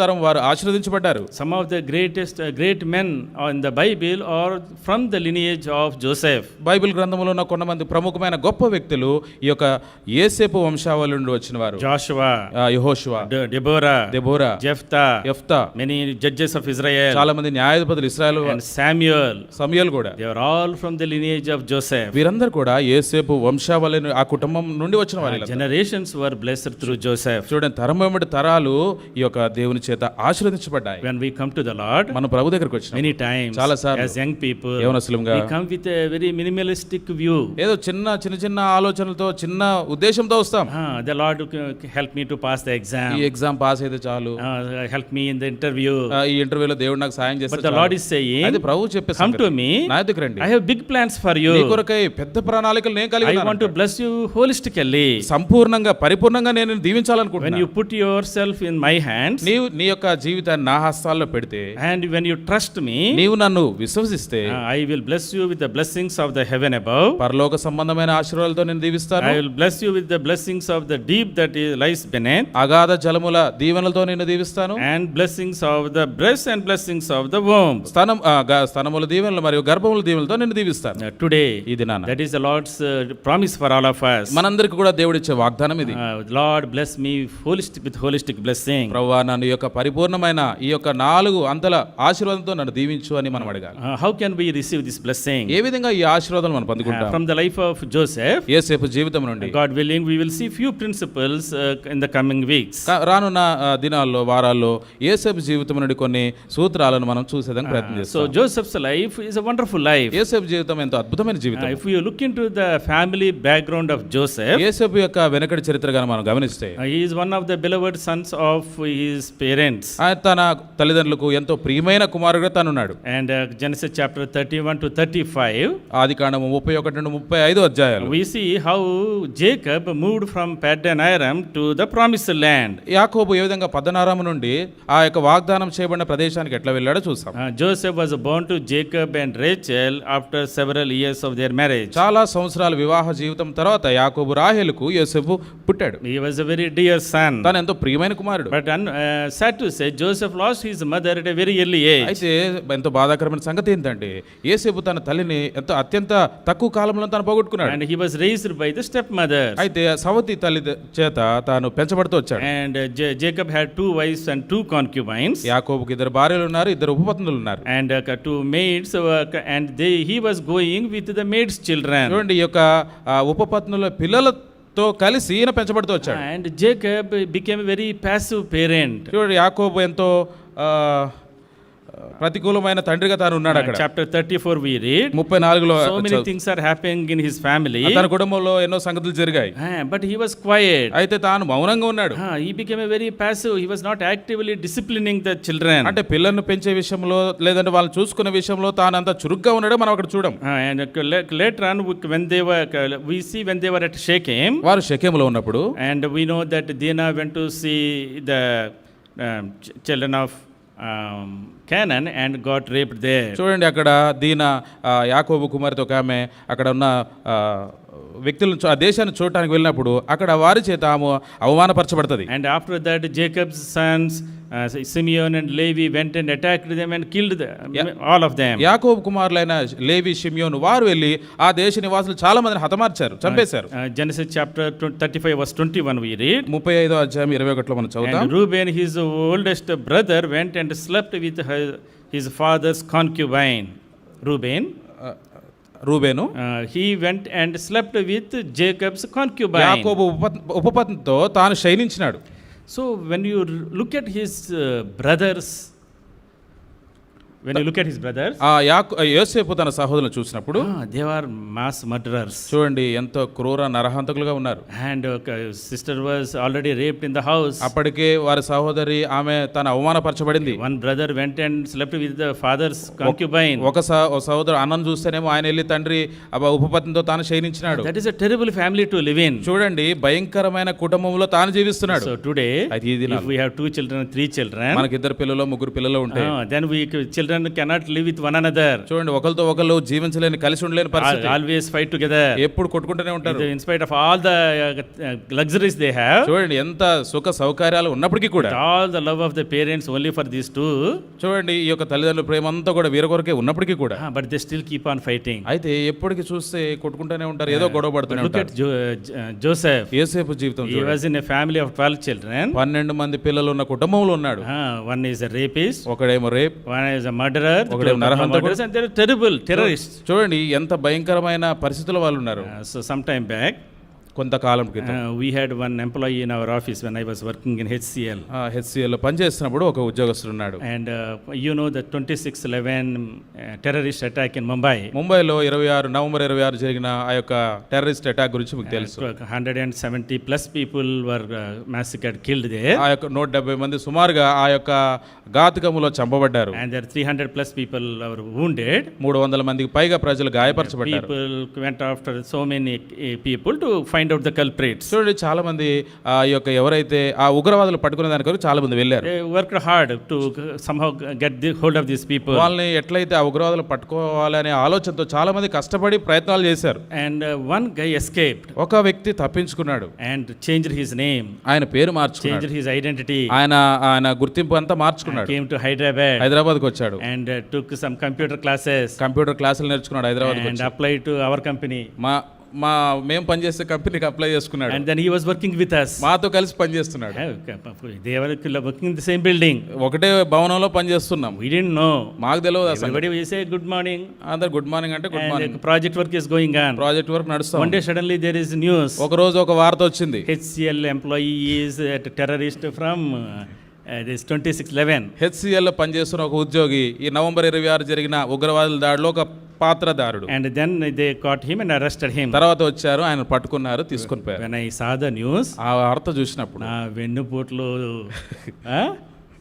తరం వారు ఆశీర్వదించబడ్డారు. Some of the great men in the Bible are from the lineage of Joseph. Bible గ్రంథంలో ఉన్న కొంతమంది ప్రముఖమైన గొప్ప వ్యక్తులు ఈ యొక్క యోసేపు వంశావళి నుండి వచ్చిన వారు. Joshua, యెహోషువ, Deborah, Jephthah, many judges of Israel, చాలా మంది న్యాయాధిపతులు ఇశ్రాయేలు, and Samuel కూడా. They are all from the lineage of Joseph. వీరందరూ కూడా యోసేపు వంశావళి ఆ కుటుంబం నుండి వచ్చిన వారు. Generations were blessed through Joseph. చూడండి, తరం వెంబడి తరాలు ఈ యొక్క దేవుని చేత ఆశీర్వదించబడ్డాయి. When we come to the Lord, మన ప్రభు దగ్గరికి వచ్చిన many times చాలా సార్లు as young people, యవనస్తులుగా we come with a very minimalistic view. ఏదో చిన్న ఆలోచనలతో, చిన్న ఉద్దేశంతో వస్తాం. The Lord help me to pass the exam. ఈ ఎగ్జామ్ పాస్ అయితే చాలు, help me in the interview. ఈ ఇంటర్వ్యూలో దేవుడు నాకు సాయం చేస్తే But the Lord is saying, అది ప్రభు చెప్పే come to me, నా దగ్గరికి రండి, I have big plans for you. నీ కొరకై పెద్ద ప్రణాళికలు నేను కలిగి I ఉన్నాను. want to bless you holistically. సంపూర్ణంగా పరిపూర్ణంగా నేను When దీవించాలనుకుంటున్నాను. you put yourself in my hands నీవు నీ యొక్క జీవితాన్ని నా హస్తాల్లో పెడితే, and when you trust me, నీవు నన్ను విశ్వసిస్తే, I will bless you with the blessings of the heaven above. పరలోక సంబంధమైన ఆశీర్వాదాలతో నేను దీవిస్తాను. I will bless you with the blessings of the deep that lies beneath, అగాధ జలముల దీవెనలతో నిన్ను దీవిస్తాను. and blessings of the breast and blessings of the womb. స్తనముల దీవెనలు మరియు గర్భముల దీవెనలతో నిన్ను దీవిస్తాను. Today, ఈ దినాన that is the Lord's promise for all of us. మనందరికి కూడా దేవుడిచ్చే వాగ్దానం ఇది. Lord, bless me with holistic blessing. ప్రభువా, నన్ను ఈ యొక్క పరిపూర్ణమైన ఈ యొక్క 4 అంతల ఆశీర్వాదంతో నన్ను దీవించు అని మనం అడగాలి. How can we receive this blessing? ఏ విధంగా ఈ ఆశీర్వాదాలు మనం పొందుకుంటాం? From the life of Joseph, యోసేపు జీవితం నుండి God willing, we will see few principles in the coming weeks. రానున్న దినాల్లో, వారాల్లో యోసేపు జీవితం నుండి కొన్ని సూత్రాలను మనం చూసేదానికి ప్రయత్నం చేస్తాం. So Joseph's life is a wonderful life. యోసేపు జీవితం ఎంతో అద్భుతమైన జీవితం. If you look into the family background of Joseph, యోసేపు యొక్క వెనకటి చరిత్రగా మనం గమనిస్తే, he is one of the beloved sons of his parents. ఆయన తన తల్లిదండ్రులకు ఎంతో ప్రియమైన కుమారుడుగా తనున్నాడు. And Genesis chapter 31 to 35, ఆదికాండము 31 నుండి 35 అధ్యాయాలు we see how Jacob moved from Paddan Aram to the promised land. యాకోబు ఏ విధంగా పద్దనారాము నుండి ఆ యొక్క వాగ్దానం చేయబడిన ప్రదేశానికి ఎట్లా వెళ్ళాడో చూస్తాం. Joseph was born to Jacob and Rachel after several years of their marriage. చాలా సంవత్సరాల వివాహ జీవితం తర్వాత యాకోబు రాహేలుకు యోసేపు పుట్టాడు. He was a very dear son. తను ఎంతో ప్రియమైన కుమారుడు. But sad to say, Joseph lost his mother at a very early age. అయితే ఎంతో బాధాకరమైన సంగతి ఏంటంటే, యోసేపు తన తల్లిని ఎంతో అత్యంత తక్కువ కాలంలో తను పోగొట్టుకున్నాడు. And he was raised by the stepmother. అయితే సవతి తల్లి చేత తాను పెంచబడుతూ వచ్చాడు. And Jacob had 2 wives and 2 concubines. యాకోబుకి 2 భార్యలు ఉన్నారు, 2 ఉపపత్నులు ఉన్నారు. And 2 maids, and he was going with the maids' children. చూడండి, ఈ యొక్క ఉపపత్నుల పిల్లలతో కలిసి ఈయన పెంచబడుతూ వచ్చాడు. And Jacob became a very passive parent. చూడండి, యాకోబు ఎంతో ప్రతికూలమైన తండ్రిగా తాను ఉన్నాడు. అక్కడ Chapter 34 we read, 34లో so many things are happening in his family. తన కుటుంబంలో ఎన్నో సంగతులు జరిగాయి. But he was quiet. అయితే తాను మౌనంగా ఉన్నాడు. He became a very passive. He was not actively disciplining the children. అంటే పిల్లలను పెంచే విషయంలో లేదంటే వాళ్ళని చూసుకునే విషయంలో తాను అంత చురుగ్గా ఉన్నాడో మనం అక్కడ చూడం. And later on, when they were at Shechem, వారు షెకెములో ఉన్నప్పుడు, and we know that Dinah went to see the children of Canaan and got raped there. చూడండి, అక్కడ దీన యాకోబు కుమార్తె ఒక ఆమె అక్కడ ఉన్న వ్యక్తులను ఆ దేశాన్ని చూడటానికి వెళ్ళినప్పుడు అక్కడ వారి చేత ఆమె అవమానపరచబడుతుంది. And after that, Jacob's sons Simeon and Levi went and attacked them and killed all of them. యాకోబు కుమారులైన లేవి, షిమ్యోను వారు వెళ్ళి ఆ దేశ నివాసులు చాలా మందిని హతమార్చారు, చంపేశారు. Genesis chapter 35 verse 21 we read. 35వ అధ్యాయం 21లో మనం చదువుతాం. And Reuben, his oldest brother, went and slept with his father's concubine. Reuben he went and slept with Jacob's concubine. యాకోబు ఉపపత్నితో తాను శయనించినాడు. So when you look at his brothers, యోసేపు తన సహోదరులను చూసినప్పుడు, they were mass murderers. చూడండి, ఎంతో క్రూర నరహంతకులుగా ఉన్నారు. And sister was already raped in the house. అప్పటికే వారి సహోదరి ఆమె తన అవమానపరచబడింది. One brother went and slept with the father's concubine. ఒక సహోదరు అన్నం చూస్తేనేమో ఆయన వెళ్ళి తండ్రి ఉపపత్నితో తాను శయనించినాడు. That is a terrible family to live in. చూడండి, భయంకరమైన కుటుంబంలో తాను జీవిస్తున్నాడు. So today, if we have 2 children, 3 children, మనకి 2 పిల్లలు 3 పిల్లలు ఉంటే, then children cannot live with one another. చూడండి, ఒకరితో ఒకరు జీవించలేని, కలిసి ఉండలేని పరిస్థితి. Always fight together. ఎప్పుడు కొట్టుకుంటూనే ఉంటారు. In spite of all the luxuries they have. చూడండి, ఎంత సుఖ సౌకర్యాలు ఉన్నప్పటికీ కూడా, all the love of the parents only for these 2. చూడండి, ఈ యొక్క తల్లిదండ్రుల ప్రేమ అంతా కూడా వీరి కొరకే ఉన్నప్పటికీ కూడా, but they still keep on fighting. అయితే ఎప్పటికీ చూస్తే కొట్టుకుంటూనే ఉంటారు, ఏదో గొడవ పడుతూనే ఉంటారు. Look at Joseph. యోసేపు జీవితం He was in a family of 12 children. 12 మంది పిల్లలు ఉన్న కుటుంబంలో ఉన్నాడు. One is a rapist, ఒకడేమో rape, one is a murderer, ఒకడేమో నరహంతకుడు, and they are terrible terrorists. చూడండి, ఎంత భయంకరమైన పరిస్థితుల్లో వాళ్ళు ఉన్నారు. So some time back, కొంతకాలం క్రితం we had one employee in our office when I was working in HCL. HCl లో పనిచేస్తున్నప్పుడు ఒక ఉద్యోగస్తుడు ఉన్నాడు. And you know the 26/11 terrorist attack in Mumbai. ముంబైలో నవంబర్ 26 జరిగిన ఆ యొక్క టెర్రరిస్ట్ అటాక్ గురించి మీకు తెలుసు. 170 plus people were massacred, killed there. ఆ యొక్క 170 మంది సుమారుగా ఆ యొక్క ఘాతుకములో చంపబడ్డారు. And there 300 plus people were wounded. 300 మందికి పైగా ప్రజలు గాయపరచబడ్డారు. People went after so many people to find find out the culprits. చూడండి చాలా మంది ఆ యొక్క ఎవరైతే ఆ ఉగ్రవాదులు పట్టుకునే దాని కొరకు చాలా మంది వెళ్ళారు. They worked hard to somehow get the hold of these people. వాళ్ళని ఎట్లయితే ఆ ఉగ్రవాదులు పట్టుకోవాలనే ఆలోచనతో చాలా మంది కష్టపడి ప్రయత్నాలు చేశారు. And one guy escaped ఒక వ్యక్తి తప్పించుకున్నాడు. and changed his name, ఆయన పేరు మార్చుకున్నాడు. changed his identity, ఆయన గుర్తింపు అంతా మార్చుకున్నాడు. came to Hyderabad హైదరాబాద్కు వచ్చాడు. and took some computer classes computer క్లాసులు నేర్చుకున్నాడు. హైదరాబాద్కు and వచ్చి applied to our company. మేము పనిచేసే కంపెనీకి అప్లై చేసుకున్నాడు. And then he was working with us. మాతో కలిసి పనిచేస్తున్నాడు. They were working in the same building. ఒకటే భవనంలో పనిచేస్తున్నాం. We didn't know. మాకు తెలియదు అసలు. Everybody we say good morning. అందరు గుడ్ మార్నింగ్ అంటే good morning. Project work is going on. Project work నడుస్తుంది. One day suddenly there is news. ఒక రోజు ఒక వార్త వచ్చింది. HCL employee is a terrorist from this 26/11. HCL లో పనిచేస్తున్న ఒక ఉద్యోగి ఈ నవంబర్ 26 జరిగిన ఉగ్రవాదుల దాడిలో ఒక పాత్రదారుడు. And then they caught him and arrested him. తర్వాత వచ్చారు, ఆయన పట్టుకున్నారు, తీసుకొని పోయారు. When I saw the news, ఆ వార్త చూసినప్పుడు నా వెన్నుపోట్లు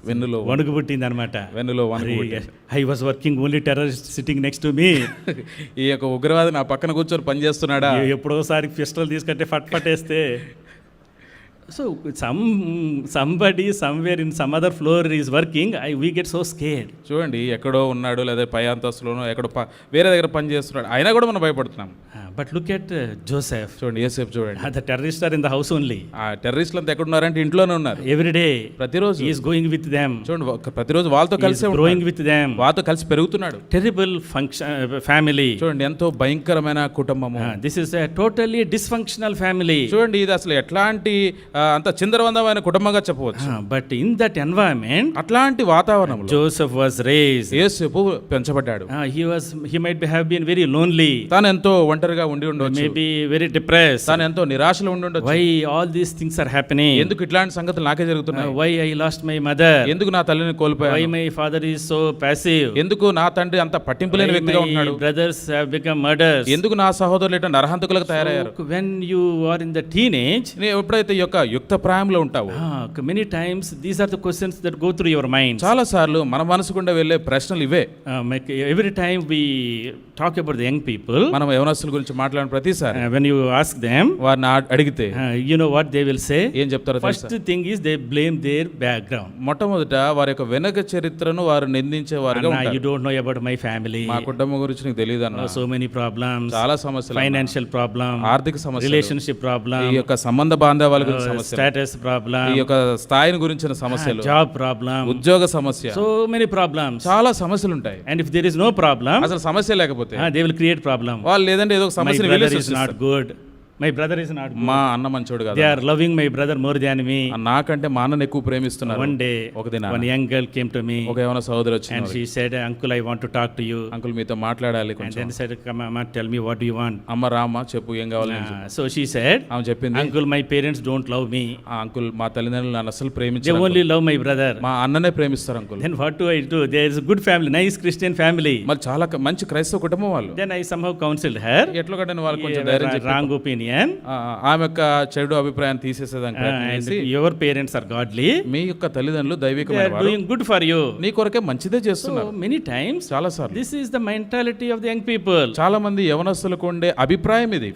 వెన్నులో వణుకు పుట్టింది అనమాట. వెన్నులో వణుకు పుట్టింది. I was working only terrorist sitting next to me. ఈ యొక్క ఉగ్రవాది నా పక్కన కూర్చొని పనిచేస్తున్నాడా? ఎప్పుడోసారి పిస్టల్ తీసుకుంటే ఫట్ పట్టేస్తే. So somebody somewhere in some other floor is working, we get so scared. చూడండి, ఎక్కడో ఉన్నాడు లేదా పై అంతస్తులోనో ఎక్కడో వేరే దగ్గర పని చేస్తున్నాడు, అయినా కూడా మనం భయపడుతున్నాం. But look at Joseph. చూడండి, యోసేపు చూడండి. The terrorists are in the house only. ఆ టెర్రరిస్టులు అంతా ఎక్కడ ఉన్నారంటే ఇంట్లోనే ఉన్నారు. Every day ప్రతిరోజు he is going with them. చూడండి, ప్రతిరోజు వాళ్ళతో కలిసి growing with them. వాళ్ళతో కలిసి పెరుగుతున్నాడు. Terrible family. చూడండి, ఎంతో భయంకరమైన కుటుంబము. This is a totally dysfunctional family. చూడండి, ఇది అసలు ఎట్లాంటి అంత చిందరవందమైన కుటుంబంగా చెప్పవచ్చు. But in that environment, అట్లాంటి వాతావరణంలో Joseph was raised. యోసేపు పెంచబడ్డాడు. He might have been very lonely. తాను ఎంతో ఒంటరిగా ఉండి ఉండొచ్చు. Maybe very depressed. తాను ఎంతో నిరాశలో ఉండి ఉండొచ్చు. Why all these things are happening? ఎందుకు ఇట్లాంటి సంగతులు నాకే జరుగుతున్నాయి? Why I lost my mother? ఎందుకు నా తల్లిని కోల్పోయాను? Why my father is so passive? ఎందుకు నా తండ్రి అంత పట్టింపులేని వ్యక్తిగా ఉన్నాడు? My brothers have become murderers. ఎందుకు నా సహోదరులు ఇట్లా నరహంతకులకు తయారయ్యారు? When you are in the teenage, నీ ఎప్పుడైతే ఈ యొక్క యుక్త ప్రాయంలో ఉంటావో, many times these are the questions that go through your mind. చాలా సార్లు మన మనసుకుండా వెళ్ళే ప్రశ్నలు ఇవే. Every time we talk about the young people, మనం యవనస్తుల గురించి మాట్లాడిన ప్రతిసారి when you ask them, వారిని అడిగితే you know what they will say? ఏం చెప్తారో తెలుసా? First thing is they blame their background. మొట్టమొదట వారి యొక్క వెనక చరిత్రను వారు నిందించేవారుగా ఉంటారు. You don't know about my family. మా కుటుంబం గురించి నీకు తెలియదు అన్న. So many problems. చాలా సమస్యలు. Financial problem. ఆర్థిక సమస్యలు. Relationship problem. ఈ యొక్క సంబంధ బాంధవ్యాల గురించి సమస్యలు. Status problem. ఈ యొక్క స్థాయిని గురించిన సమస్యలు. Job problem. ఉద్యోగ సమస్య. So many problems. చాలా సమస్యలు ఉంటాయి. And if there is no problem, అసలు సమస్య లేకపోతే they will create problem. వాళ్ళు లేదంటే ఏదో ఒక సమస్యని My brother వీళ్ళే is not good. My brother is not good. మా అన్న మంచోడు కాదు. They are loving my brother more than me. నాకంటే మా అన్నని ఎక్కువ ప్రేమిస్తున్నారు. One day, one young girl came to me. ఒక యవన సహోదరి And వచ్చింది. she said, "Uncle, I want to talk to you." Uncle మీతో మాట్లాడాలి And కొంచెం. then said, "Come, Amma, tell me what do you want." అమ్మ రామ్మ చెప్పు ఏం కావాలి అని చెప్పు. So she said, ఆమె చెప్పింది, "Uncle, my parents don't love me. ఆ అంకుల్ మా తల్లిదండ్రులు నన్ను అసలు They ప్రేమించరు. only love my brother." మా అన్ననే ప్రేమిస్తారు uncle. Then what do I do? There is a good family, nice Christian family. మరి చాలా మంచి క్రైస్తవ కుటుంబం వాళ్ళు. Then I somehow counseled her. ఎట్లా కంటే వాళ్ళకి కొంచెం ధైర్యం చెప్పి Wrong opinion. ఆమె యొక్క చెడు అభిప్రాయాన్ని తీసేసేదానికి ప్రయత్నం And చేసి, your parents are godly. మీ యొక్క తల్లిదండ్రులు They దైవికమైన are వారు, doing good for you. నీ కొరకే మంచిదే So చేస్తున్నారు. many times, చాలా సార్లు this is the mentality of the young people. చాలా మంది యవనస్తులకు ఉండే అభిప్రాయం ఇది.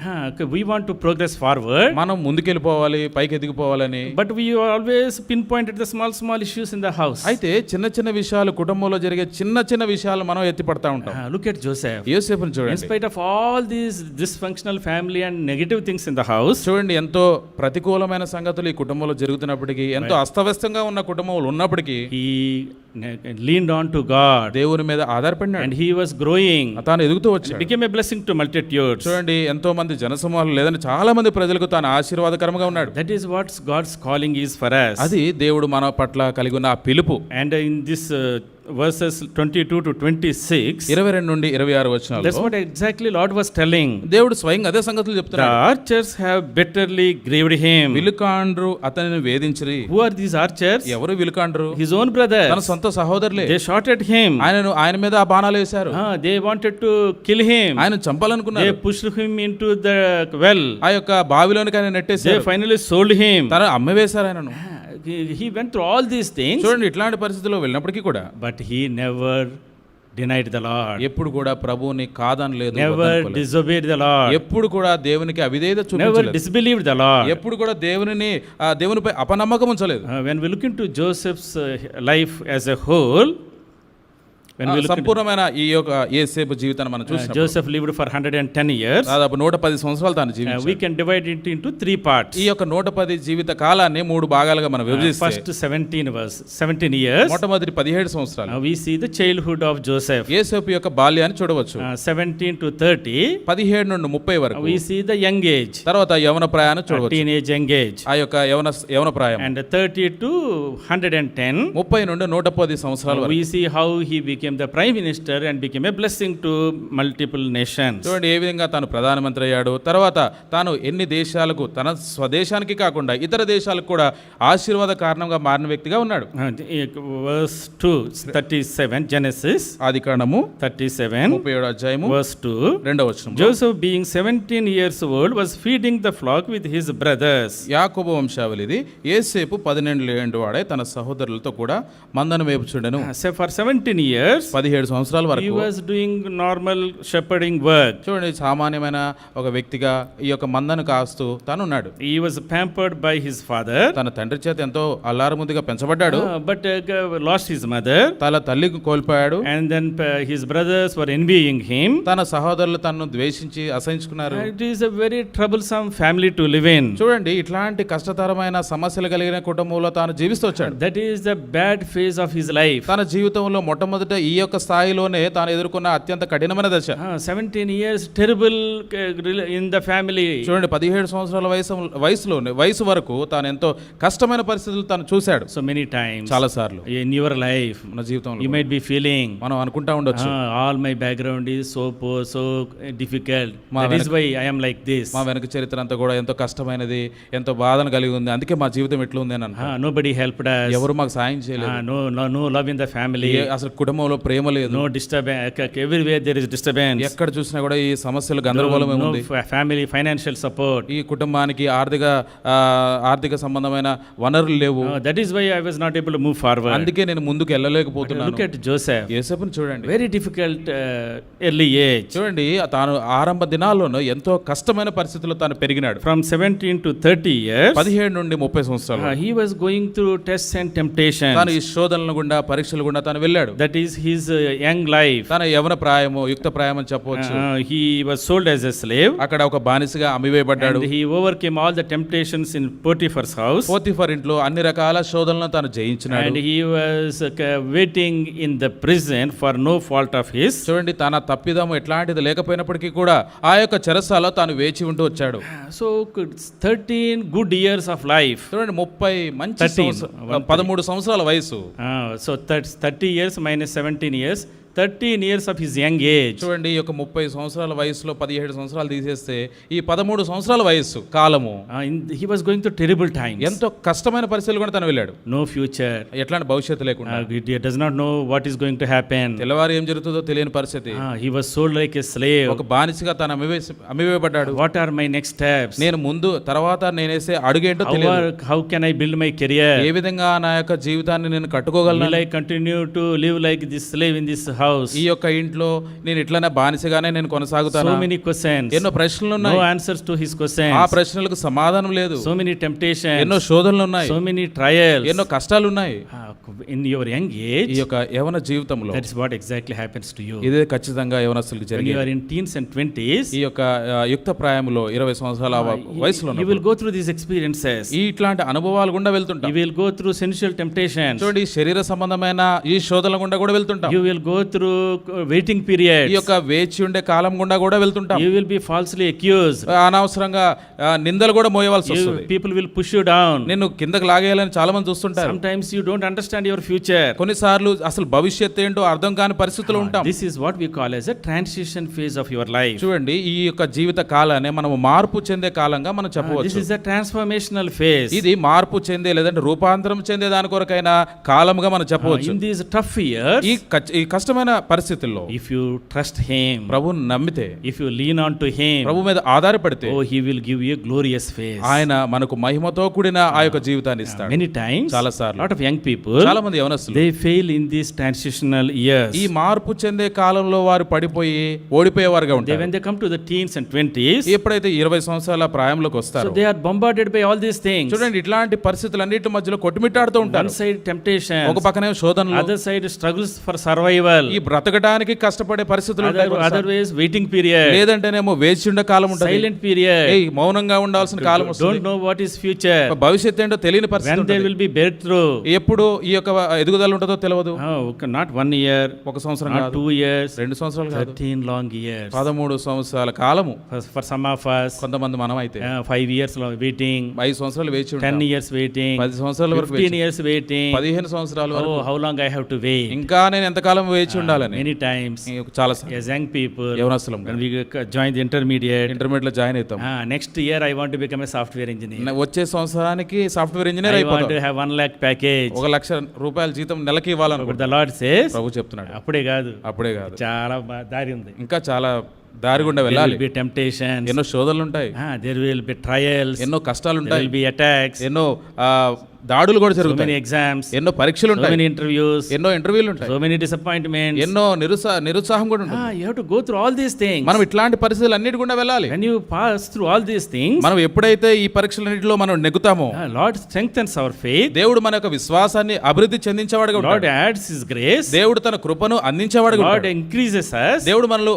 We want to progress forward, మనం ముందుకెళ్ళిపోవాలి, పైకి ఎదిగిపోవాలని. but we always pinpointed the small issues in the house. అయితే చిన్న చిన్న విషయాలు, కుటుంబంలో జరిగే చిన్న చిన్న విషయాలు మనం ఎత్తిపడతా ఉంటాం. Look at Joseph. యోసేపుని In చూడండి. spite of all these dysfunctional family and negative things in the house, చూడండి, ఎంతో ప్రతికూలమైన సంగతులు ఈ కుటుంబంలో జరుగుతున్నప్పటికీ, ఎంతో అస్తవ్యస్తంగా ఉన్న కుటుంబంలో ఉన్నప్పటికీ he leaned on to God దేవుని మీద ఆధారపడినాడు. and he was growing. తాను ఎదుగుతూ It వచ్చాడు. became a blessing to multitudes. చూడండి, ఎంతో మంది జనసమూహాలు లేదని చాలా మంది ప్రజలకు తాను ఆశీర్వాదకరంగా ఉన్నాడు. That is what God's calling is for us. అది దేవుడు మన పట్ల కలిగి ఉన్న ఆ పిలుపు. And in this verses 22 to 26, 22 నుండి 26 that's వచనాల్లో what exactly Lord was telling. దేవుడు స్వయంగా అదే సంగతులు The చెప్తున్నాడు. archers have bitterly grieved him. విలుకాండ్రు అతనిని వేధించిరి. Who are these archers? ఎవరు విలుకాండ్రు? His own brothers. తన సొంత సహోదరులే. They shot at him. ఆయన మీద ఆ బాణాలు వేశారు. They wanted to kill him. ఆయన చంపాలనుకున్నారు. They pushed him into the well. ఆ యొక్క బావిలోనికి ఆయన They నెట్టేశారు. finally sold him. తన అమ్మవేశారు ఆయనను. He went through all these things, చూడండి, ఇట్లాంటి పరిస్థితుల్లో వెళ్ళినప్పటికీ కూడా but he never denied the Lord, ఎప్పుడు కూడా ప్రభువుని కాదనలేదు, never వద్దనుకోలేదు. disobeyed the Lord, ఎప్పుడు కూడా దేవునికి అవిధేయత never చూపించలేదు, disbelieved the Lord. ఎప్పుడు కూడా దేవునిపై అపనమ్మకం ఉంచలేదు. When we look into Joseph's life as a whole, when we look into సంపూర్ణమైన ఈ యొక్క యేసేపు జీవితాన్ని మనం చూసినప్పుడు Joseph lived for 110 years, దాదాపు 110 సంవత్సరాలు తాను we జీవించాడు. can divide it into 3 parts. ఈ యొక్క 110 జీవిత కాలాన్ని 3 భాగాలుగా మనం విభజిస్తే First 17 years, మొట్టమొదటి 17 సంవత్సరాలు we see the childhood of Joseph. యేసేపు యొక్క బాల్యాన్ని చూడవచ్చు. 17 to 30, 17 నుండి 30 వరకు. we see the young age, తర్వాత యవన ప్రయాణం చూడవచ్చు, teenage young age. ఆ యొక్క యవన ప్రాయం. And 30 to 110, 30 నుండి 110 సంవత్సరాల వరకు. we see how he became the prime minister and became a blessing to multiple nations. చూడండి ఏ విధంగా తాను ప్రధానమంత్రి అయ్యాడు, తర్వాత తాను ఎన్ని దేశాలకు, తన స్వదేశానికి కాకుండా ఇతర దేశాలకు కూడా ఆశీర్వాద కారణంగా మారిన వ్యక్తిగా ఉన్నాడు. Verse 2, 37, Genesis ఆదికాండము 37, 37 అధ్యాయము verse 2. 2వ వచనం. Joseph, being 17 years old, was feeding the flock with his brothers. యాకోబు వంశావళిది. యేసేపు 12 ఏళ్ల వాడే తన సహోదరులతో కూడా మందను మేపుచుండెను. So for 17 years, 17 సంవత్సరాల he వరకు was doing normal shepherding work. చూడండి సామాన్యమైన ఒక వ్యక్తిగా ఈ యొక్క మందను కాస్తూ తాను ఉన్నాడు. He was pampered by his father, తన తండ్రి చేత ఎంతో అల్లారుముద్దుగా పెంచబడ్డాడు. but lost his mother, తన తల్లికి కోల్పోయాడు. and then his brothers were envying him. తన సహోదరులు తనను ద్వేషించి అసహించుకున్నారు. It is a very troublesome family to live in. చూడండి ఇట్లాంటి కష్టతరమైన సమస్యలు కలిగిన కుటుంబంలో తాను జీవిస్తూ వచ్చాడు. That is the bad phase of his life. తన జీవితంలో మొట్టమొదట ఈ యొక్క స్థాయిలోనే తాను ఎదుర్కొన్న అత్యంత కఠినమైన దశ. 17 years terrible in the family. చూడండి 17 సంవత్సరాల వయసు వరకు తాను ఎంతో కష్టమైన పరిస్థితులు తాను చూశాడు. So many times చాలా సార్లు in your life మన జీవితంలో you might be feeling, మనం అనుకుంటా ఉండొచ్చు, all my background is so poor, so difficult, that is why I am like this. మా వెనక చరిత్ర అంతా కూడా ఎంతో కష్టమైనది, ఎంతో బాధను కలిగి ఉంది, అందుకే మా జీవితం ఎట్లా ఉంది అని అంటారు. Nobody helped us, ఎవరు మాకు సాయం చేయలేదు, no love in the family, అసలు కుటుంబంలో ప్రేమ లేదు, no disturbance, everywhere there is disturbance, ఎక్కడ చూసినా కూడా ఈ సమస్యలు గందరగోళమే no ఉంది. family financial support. ఈ కుటుంబానికి ఆర్థిక సంబంధమైన వనరులు లేవు. That is why I was not able to move forward. అందుకే నేను ముందుకు వెళ్ళలేకపోతున్నాను. Look at Joseph, యేసేపుని చూడండి, very difficult early age. చూడండి తాను ఆరంభ దినాల్లోనూ ఎంతో కష్టమైన పరిస్థితుల్లో తాను పెరిగినాడు. From 17 to 30 years, 17 నుండి 30 సంవత్సరాలు he was going through tests and temptations. తాను ఈ శోధనల గుండా పరీక్షల గుండా తాను వెళ్ళాడు. That is his young life. తన యవన ప్రాయము, యుక్త ప్రాయం అని చెప్పవచ్చు. He was sold as a slave, అక్కడ ఒక బానిసగా అమ్మివేయబడ్డాడు. and he overcame all the temptations in Potiphar's house, Potiphar ఇంట్లో అన్ని రకాల శోధనలను తాను జయించినాడు. and he was waiting in the prison for no fault of his. చూడండి తన తప్పిదము ఎట్లాంటిది లేకపోయినప్పటికీ కూడా ఆ యొక్క చెరసాలలో తాను వేచి ఉంటూ వచ్చాడు. So 13 good years of life. చూడండి 30 మంచి 13 సంవత్సరాల వయసు. So 30 years minus 17 years, 13 years of his young age. చూడండి ఈ యొక్క 30 సంవత్సరాల వయసులో 17 సంవత్సరాలు తీసేస్తే ఈ 13 సంవత్సరాల వయసు కాలము He was going through terrible times. ఎంతో కష్టమైన పరిస్థితులు కూడా తను వెళ్ళాడు. No future. ఎట్లాంటి భవిష్యత్తు లేకుండా, He does not know what is going to happen. తెల్లవారు ఏం జరుగుతుందో తెలియని పరిస్థితి. He was sold like a slave. ఒక బానిసగా తను అమ్మివేయబడ్డాడు. What are my next steps? నేను ముందు తర్వాత నేనేసే అడుగేంటో తెలియదు. How can I build my career? ఏ విధంగా నా యొక్క జీవితాన్ని నేను కట్టుకోగలను? Will I continue to live like this slave in this house? ఈ యొక్క ఇంట్లో నేను ఇట్లానే బానిసగానే నేను కొనసాగుతాను. So many questions. ఎన్నో ప్రశ్నలు ఉన్నాయి. No answers to his questions. ఆ ప్రశ్నలకు సమాధానం లేదు. So many temptations. ఎన్నో శోధనలు ఉన్నాయి. So many trials. ఎన్నో కష్టాలు ఉన్నాయి. In your young age, ఈ యొక్క యవన జీవితంలో that is what exactly happens to you. ఇదే ఖచ్చితంగా యవనస్తులకు When జరిగేది. you are in teens and 20s, ఈ యొక్క యుక్త ప్రాయములో 20 సంవత్సరాల వయసులో you will go through these experiences. ఈ ఇట్లాంటి అనుభవాలు గుండా వెళ్తుంటాం. You will go through sensual temptations. చూడండి శరీర సంబంధమైన ఈ శోధనల గుండా కూడా వెళ్తుంటాం. You will go through waiting periods. ఈ యొక్క వేచి ఉండే కాలం గుండా కూడా వెళ్తుంటాం. You will be falsely accused. అనవసరంగా నిందలు కూడా మోయవలసి వస్తుంది. People will push you down. నిన్ను కిందకి లాగేయాలని చాలా మంది చూస్తుంటారు. Sometimes you don't understand your future. కొన్నిసార్లు అసలు భవిష్యత్తు ఏంటో అర్థం కాని పరిస్థితుల్లో ఉంటాం. This is what we call as a transition phase of your life. చూడండి ఈ యొక్క జీవిత కాలాన్ని మనం మార్పు చెందే కాలంగా మనం This చెప్పవచ్చు. is a transformational phase. ఇది మార్పు చెందే లేదంటే రూపాంతరం చెందే దాని కొరకైన కాలంగా మనం చెప్పవచ్చు. In these tough years, ఈ కష్టమైన పరిస్థితుల్లో if you trust him, ప్రభువుని నమ్మితే, if you lean on to him, ప్రభు మీద ఆధారపడితే, he will give you a glorious face. ఆయన మనకు మహిమతో కూడిన ఆ యొక్క జీవితాన్ని ఇస్తాడు. Many times, చాలా సార్లు lot of young people, చాలా మంది యవనస్తులు they fail in these transitional years. ఈ మార్పు చెందే కాలంలో వారు పడిపోయి ఓడిపోయేవారుగా They, ఉంటారు. when they come to the teens and 20s, ఎప్పుడైతే 20 సంవత్సరాల ప్రాయంలోకి so వస్తారో they are bombarded by all these things. చూడండి ఇట్లాంటి పరిస్థితులన్నిటి మధ్యలో కొట్టుమిట్టాడుతూ One ఉంటారు. side temptation, ఒక పక్కనే శోధనలు, other side struggles for survival, ఈ బ్రతకడానికి కష్టపడే పరిస్థితులు ఉంటాయి కొన్నిసార్లు. otherwise waiting period, లేదంటేనేమో వేచి ఉండే కాలం ఉంటుంది. silent period, ఏయ్ మౌనంగా ఉండాల్సిన కాలం వస్తుంది. don't know what is future, భవిష్యత్తు ఏంటో తెలియని పరిస్థితి when there ఉంటుంది. will be breakthrough. ఎప్పుడు ఈ యొక్క ఎదుగుదల ఉంటుందో తెలియదు. Oh, okay, not 1 year, ఒక సంవత్సరం not కాదు, 2 years, 2 సంవత్సరాలు కాదు, 13 long years. 13 సంవత్సరాల కాలము. For some of us, కొంతమంది మనం అయితే 5 years long waiting, 5 సంవత్సరాలు వేచి 10 ఉంటాం, years waiting, 10 సంవత్సరాల వరకు 15 వేచి, years waiting. 15 సంవత్సరాల వరకు Oh, how long I have to wait? ఇంకా నేను ఎంతకాలం వేచి ఉండాలని Many times, చాలా as young people, యవనస్తులం when we join the intermediate, intermediate లో జాయిన్ అవుతాం. next year I want to become a software engineer. వచ్చే సంవత్సరానికి సాఫ్ట్వేర్ ఇంజనీర్ I want అయిపోతాం. to have 1 lakh package. 1 లక్ష రూపాయల జీతం నెలకి But ఇవ్వాలనుకుంటా the Lord says, ప్రభు చెప్తున్నాడు. అప్పుడే కాదు, అప్పుడే కాదు, చాలా దారి ఉంది. ఇంకా చాలా దారి గుండా There వెళ్ళాలి. will be temptations, ఎన్నో శోధనలు ఉంటాయి, there will be trials, ఎన్నో కష్టాలు there ఉంటాయి, will be attacks, ఎన్నో దాడులు కూడా so many జరుగుతాయి, exams, ఎన్నో పరీక్షలు so ఉంటాయి, many interviews, ఎన్నో ఇంటర్వ్యూలు ఉంటాయి, so many disappointments. ఎన్నో నిరుత్సాహం కూడా ఉంటుంది. You have to go through all these things. మనం ఇట్లాంటి పరిస్థితులు అన్నిటి గుండా వెళ్ళాలి. When you pass through all these things, మనం ఎప్పుడైతే ఈ పరీక్షలన్నిటిలో మనం నెగ్గుతామో Lord strengthens our faith. దేవుడు మన యొక్క విశ్వాసాన్ని అభివృద్ధి చెందించేవాడుగా Lord ఉంటాడు. adds His grace. దేవుడు తన కృపను అందించేవాడుగా Lord ఉంటాడు. increases us దేవుడు మనల్ని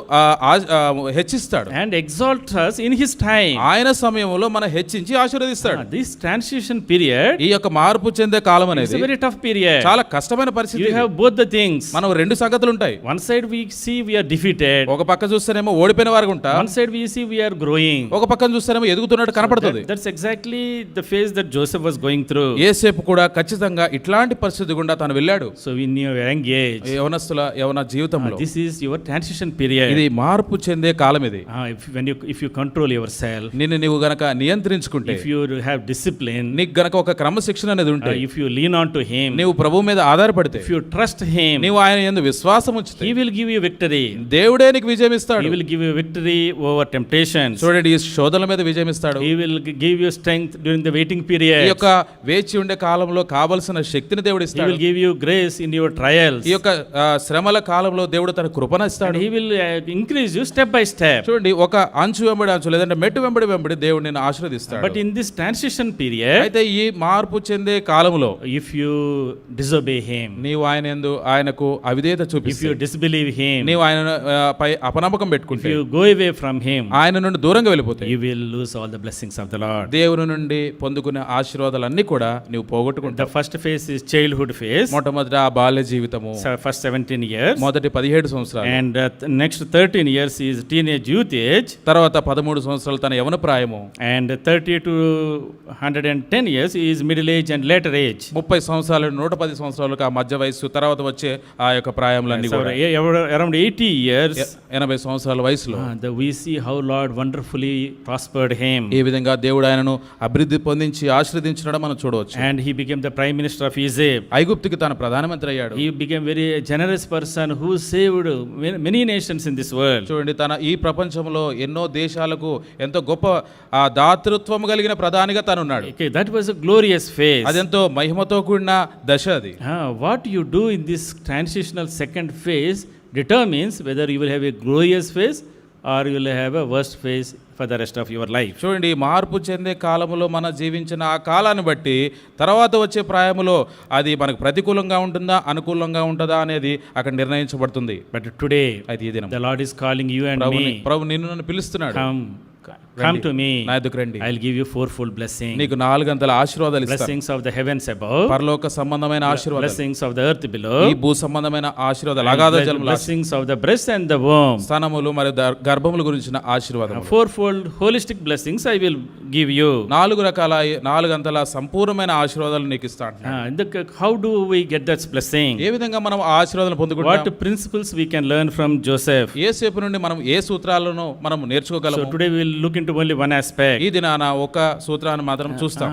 హెచ్చిస్తాడు. and exalts us in His time. ఆయన సమయంలో మన హెచ్చించి ఆశీర్వదిస్తాడు. This transition period ఈ యొక్క మార్పు చెందే కాలం is అనేది a very tough period. చాలా కష్టమైన పరిస్థితి. You have both the things. మనం 2 సంగతులు ఉంటాయి. One side we see we are defeated. ఒక పక్క చూస్తేనేమో ఓడిపోయిన వారుగా ఉంటా, One side we see we are growing. ఒక పక్కన చూస్తేనేమో ఎదుగుతున్నట్టు కనపడుతుంది. That's exactly the phase that Joseph was going through. యేసేపు కూడా ఖచ్చితంగా ఇట్లాంటి పరిస్థితి గుండా తను వెళ్ళాడు. So in your young age, యవన జీవితంలో this is your transition period. ఇది మార్పు చెందే కాలం ఇది. If you control yourself, నిన్ను నీవు గనక నియంత్రించుకుంటే, if you have discipline, నీకు గనక ఒక క్రమశిక్షణ అనేది ఉంటే, if you lean on to Him, నీవు ప్రభువు మీద ఆధారపడితే, if you trust Him, నీవు ఆయన యందు విశ్వాసం ఉంచితే, He will give you victory. దేవుడే నీకు విజయం ఇస్తాడు. He will give you victory over temptations. చూడండి, ఈ శోధనల మీద విజయం ఇస్తాడు. He will give you strength during the waiting ఈ period. యొక్క వేచి ఉండే కాలంలో కావలసిన శక్తిని దేవుడు He ఇస్తాడు. will give you grace in your trials. ఈ యొక్క శ్రమల కాలంలో దేవుడు తన కృపను And ఇస్తాడు. He will increase you step by step. చూడండి, ఒక అంచు వెంబడి అంచు లేదంటే మెట్టు వెంబడి దేవుడు నిన్ను ఆశీర్వదిస్తాడు. But in this transition period, అయితే ఈ మార్పు చెందే కాలంలో if you disobey Him, నీవు ఆయనకు అవిధేయత if చూపిస్తే, you disbelieve Him, నీవు ఆయన పై అపనమ్మకం if పెట్టుకుంటే, you go away from Him, ఆయన నుండి దూరంగా వెళ్ళిపోతే, you will lose all the blessings of the Lord. దేవుని నుండి పొందుకునే ఆశీర్వాదాలన్నీ కూడా నీవు పోగొట్టుకుంటావు. The first phase is childhood phase, మొట్టమొదటి ఆ బాల్య జీవితము, first 17 years, మొదటి 17 సంవత్సరాలు, and next 13 years is teenage youth age, తర్వాత 13 సంవత్సరాలు తన యవన ప్రాయము, and 30 to 110 years is middle age and later age. 30 సంవత్సరాలు 110 సంవత్సరాలకు ఆ మధ్య వయస్సు, తర్వాత వచ్చే ఆ యొక్క ప్రాయములన్నీ So కూడా around 80 years, 80 సంవత్సరాల వయసులో we see how Lord wonderfully prospered him, ఈ విధంగా దేవుడు ఆయనను అభివృద్ధి పొందించి ఆశీర్వదించడం మనం చూడవచ్చు. and he became the prime minister of Egypt. ఐగుప్తుకి తాను ప్రధానమంత్రి అయ్యాడు. He became very generous person who saved many nations in this world. చూడండి, తన ఈ ప్రపంచంలో ఎన్నో దేశాలకు ఎంతో గొప్ప ఆ దాతృత్వం కలిగిన ప్రధానిగా తాను ఉన్నాడు. Okay, that was a glorious phase. అదెంతో మహిమతో కూడిన దశ అది. What you do in this transitional second phase determines whether you will have a glorious phase or you will have a worst phase for the rest of your life. చూడండి, మార్పు చెందే కాలములో మన జీవించిన ఆ కాలాన్ని బట్టి తర్వాత వచ్చే ప్రాయములో అది మనకు ప్రతికూలంగా ఉంటుందా అనుకూలంగా ఉంటుందా అనేది అక్కడ నిర్ణయించబడుతుంది. But today అయితే ఈ దినం the Lord is calling you and me. ప్రభు నిన్ను నన్ను పిలుస్తున్నాడు. Come to me. నా ఎదుకు రండి, I'll give you fourfold blessing. నీకు 4 గంటల ఆశీర్వాదాలు ఇస్తాను. Blessings of the heavens above, పరలోక సంబంధమైన ఆశీర్వాదాలు, blessings of the earth below, ఈ భూ సంబంధమైన ఆశీర్వాదాలు, అగాధ జలముల blessings of the breast and the womb. స్థానములు మరియు గర్భముల గురించిన ఆశీర్వాదం. Fourfold holistic blessings I will give you. 4 గంటల సంపూర్ణమైన ఆశీర్వాదాలు నీకు ఇస్తాను. How do we get that blessing? ఏ విధంగా మనం ఆ ఆశీర్వాదాలు పొందుకుంటాం? What principles we can learn from Joseph? యేసేపు నుండి మనం ఏ సూత్రాలను మనం So నేర్చుకోగలము? today we will look into only one aspect. ఈ దినాన ఒక సూత్రాన్ని మాత్రం చూస్తాం.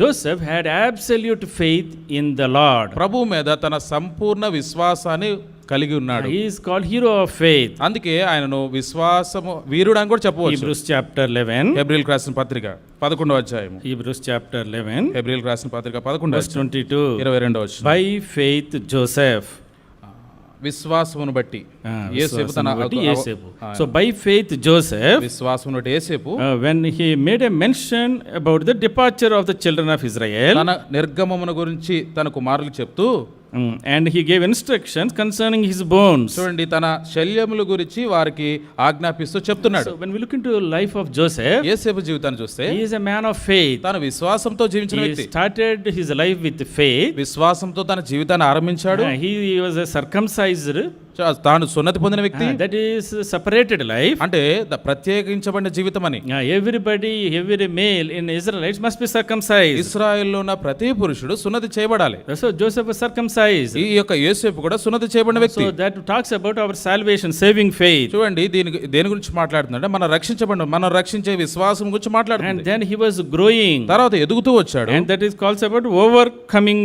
Joseph had absolute faith in the Lord. ప్రభువు మీద తన సంపూర్ణ విశ్వాసాన్ని కలిగి ఉన్నాడు. He is called hero of faith. అందుకే ఆయనను విశ్వాసము వీరుడు అని కూడా చెప్పవచ్చు. Hebrews chapter 11. హెబ్రీయులకు రాసిన పత్రిక 11వ అధ్యాయము. Hebrews chapter 11. హెబ్రీయులకు రాసిన పత్రిక 11వ Verse 22. 22వ వచనం. By faith Joseph. విశ్వాసమును బట్టి యేసేపు తన So by faith Joseph, విశ్వాసమును బట్టి యేసేపు when he made a mention about the departure of the children of Israel, తన నిర్గమమును గురించి తన కుమారులకు చెప్తూ and he gave instructions concerning his bones. చూడండి తన శల్యముల గురించి వారికి ఆజ్ఞాపిస్తూ చెప్తున్నాడు. So when we look into the life of Joseph, యేసేపు జీవితాన్ని చూస్తే he is a man of faith. తన విశ్వాసంతో జీవించిన He వ్యక్తి. started his life with faith. విశ్వాసంతో తన జీవితాన్ని ఆరంభించాడు. He was a circumcised. తాను సున్నతి పొందిన వ్యక్తి. That is separated life. అంటే ప్రత్యేకించబడిన జీవితం అని. Everybody, every male in Israelites must be circumcised. ఇశ్రాయేలులో ఉన్న ప్రతి పురుషుడు సున్నతి చేయబడాలి. So Joseph was circumcised. ఈ యొక్క యోసేపు కూడా సున్నతి చేయబడిన వ్యక్తి. So that talks about our salvation, saving faith. చూడండి దేని గురించి మాట్లాడుతున్నాడు? మనం రక్షించే విశ్వాసం గురించి మాట్లాడుతున్నాడు. And then he was growing. తర్వాత ఎదుగుతూ వచ్చాడు. And that is calls about overcoming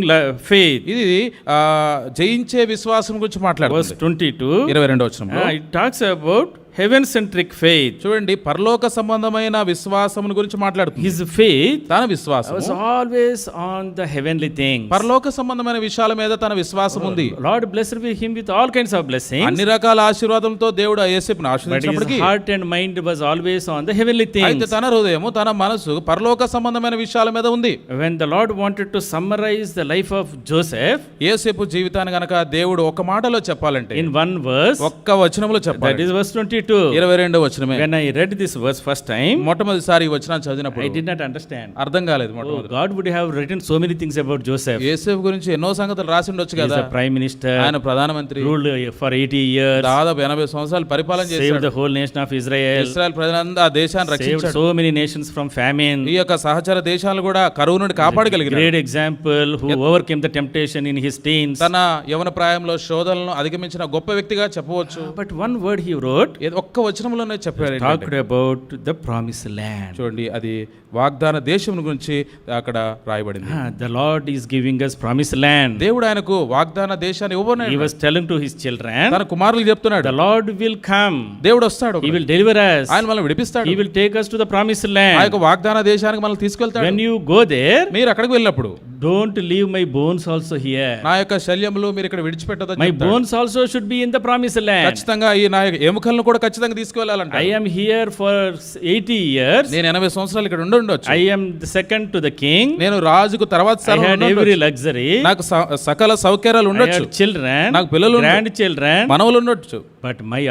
faith. ఇది జయించే విశ్వాసం గురించి మాట్లాడుతుంది. Verse 22. 22వ వచనంలో It talks about heaven centric faith. చూడండి పరలోక సంబంధమైన విశ్వాసం గురించి మాట్లాడుతుంది. His faith తన విశ్వాసం was always on the heavenly things. పరలోక సంబంధమైన విషయాల మీద తన విశ్వాసం ఉంది. Lord blessed him with all kinds of blessings. అన్ని రకాల ఆశీర్వాదంతో దేవుడు యేసేపును ఆశీర్వదించినప్పటికీ his heart and mind was always on the heavenly things. అయితే తన హృదయము తన మనసు పరలోక సంబంధమైన విషయాల మీద ఉంది. When the Lord wanted to summarize the life of Joseph, యేసేపు జీవితాన్ని గనక దేవుడు ఒక మాటలో చెప్పాలంటే in one verse, ఒక్క వచనంలో చెప్పాలి. that is verse 22. 22వ వచనమే. When I read this verse first time, మొట్టమొదటిసారి ఈ వచనాన్ని చదివినప్పుడు I did not understand. అర్థం కాలేదు. Oh, God would have written so many things about Joseph. యేసేపు గురించి ఎన్నో సంగతులు రాసి ఉండొచ్చు He is కదా. a prime minister, ఆయన ప్రధానమంత్రి, ruled for 80 years, దాదాపు 80 సంవత్సరాలు పరిపాలన saved చేశాడు. the whole nation of Israel, Israel ప్రజలందరూ ఆ దేశాన్ని saved రక్షించాడు. so many nations from famine. ఈ యొక్క సహచర దేశాలు కూడా కరువు నుండి కాపాడగలిగారు. Great example who overcame the temptation in his teens. తన యవన ప్రాయంలో శోధనలను అధిగమించిన గొప్ప వ్యక్తిగా చెప్పవచ్చు. But one word he wrote, ఒక్క వచనంలోనే చెప్పాడు. talked about the promised land. చూడండి అది వాగ్దాన దేశం గురించి అక్కడ రాయబడింది. The Lord is giving us promised land. దేవుడు ఆయనకు వాగ్దాన దేశాన్ని ఇవ్వబోతున్నాడు. He was telling to his children, తన కుమారులకు చెప్తున్నాడు, the Lord will come. దేవుడు వస్తాడు. He will deliver us. ఆయన మనల్ని విడిపిస్తాడు. He will take us to the promised ఆ land. యొక్క వాగ్దాన దేశానికి మనల్ని తీసుకెళ్తాడు. When you go there, మీరు అక్కడికి వెళ్ళినప్పుడు don't leave my bones also here. నా యొక్క శల్యములు మీరు ఇక్కడ విడిచిపెట్టదు. My bones also should be in the promised land. ఖచ్చితంగా ఈ నా యొక్క ఎముకలను కూడా ఖచ్చితంగా తీసుకువెళ్ళాలంట. I am here for 80 years. నేను 80 సంవత్సరాలు ఇక్కడ ఉండొచ్చు. I am the second to the king. నేను రాజుకు తర్వాత I had every luxury. నాకు సకల సౌకర్యాలు I ఉండొచ్చు. had children, నాకు పిల్లలు grandchildren, మనవలు ఉండొచ్చు. but my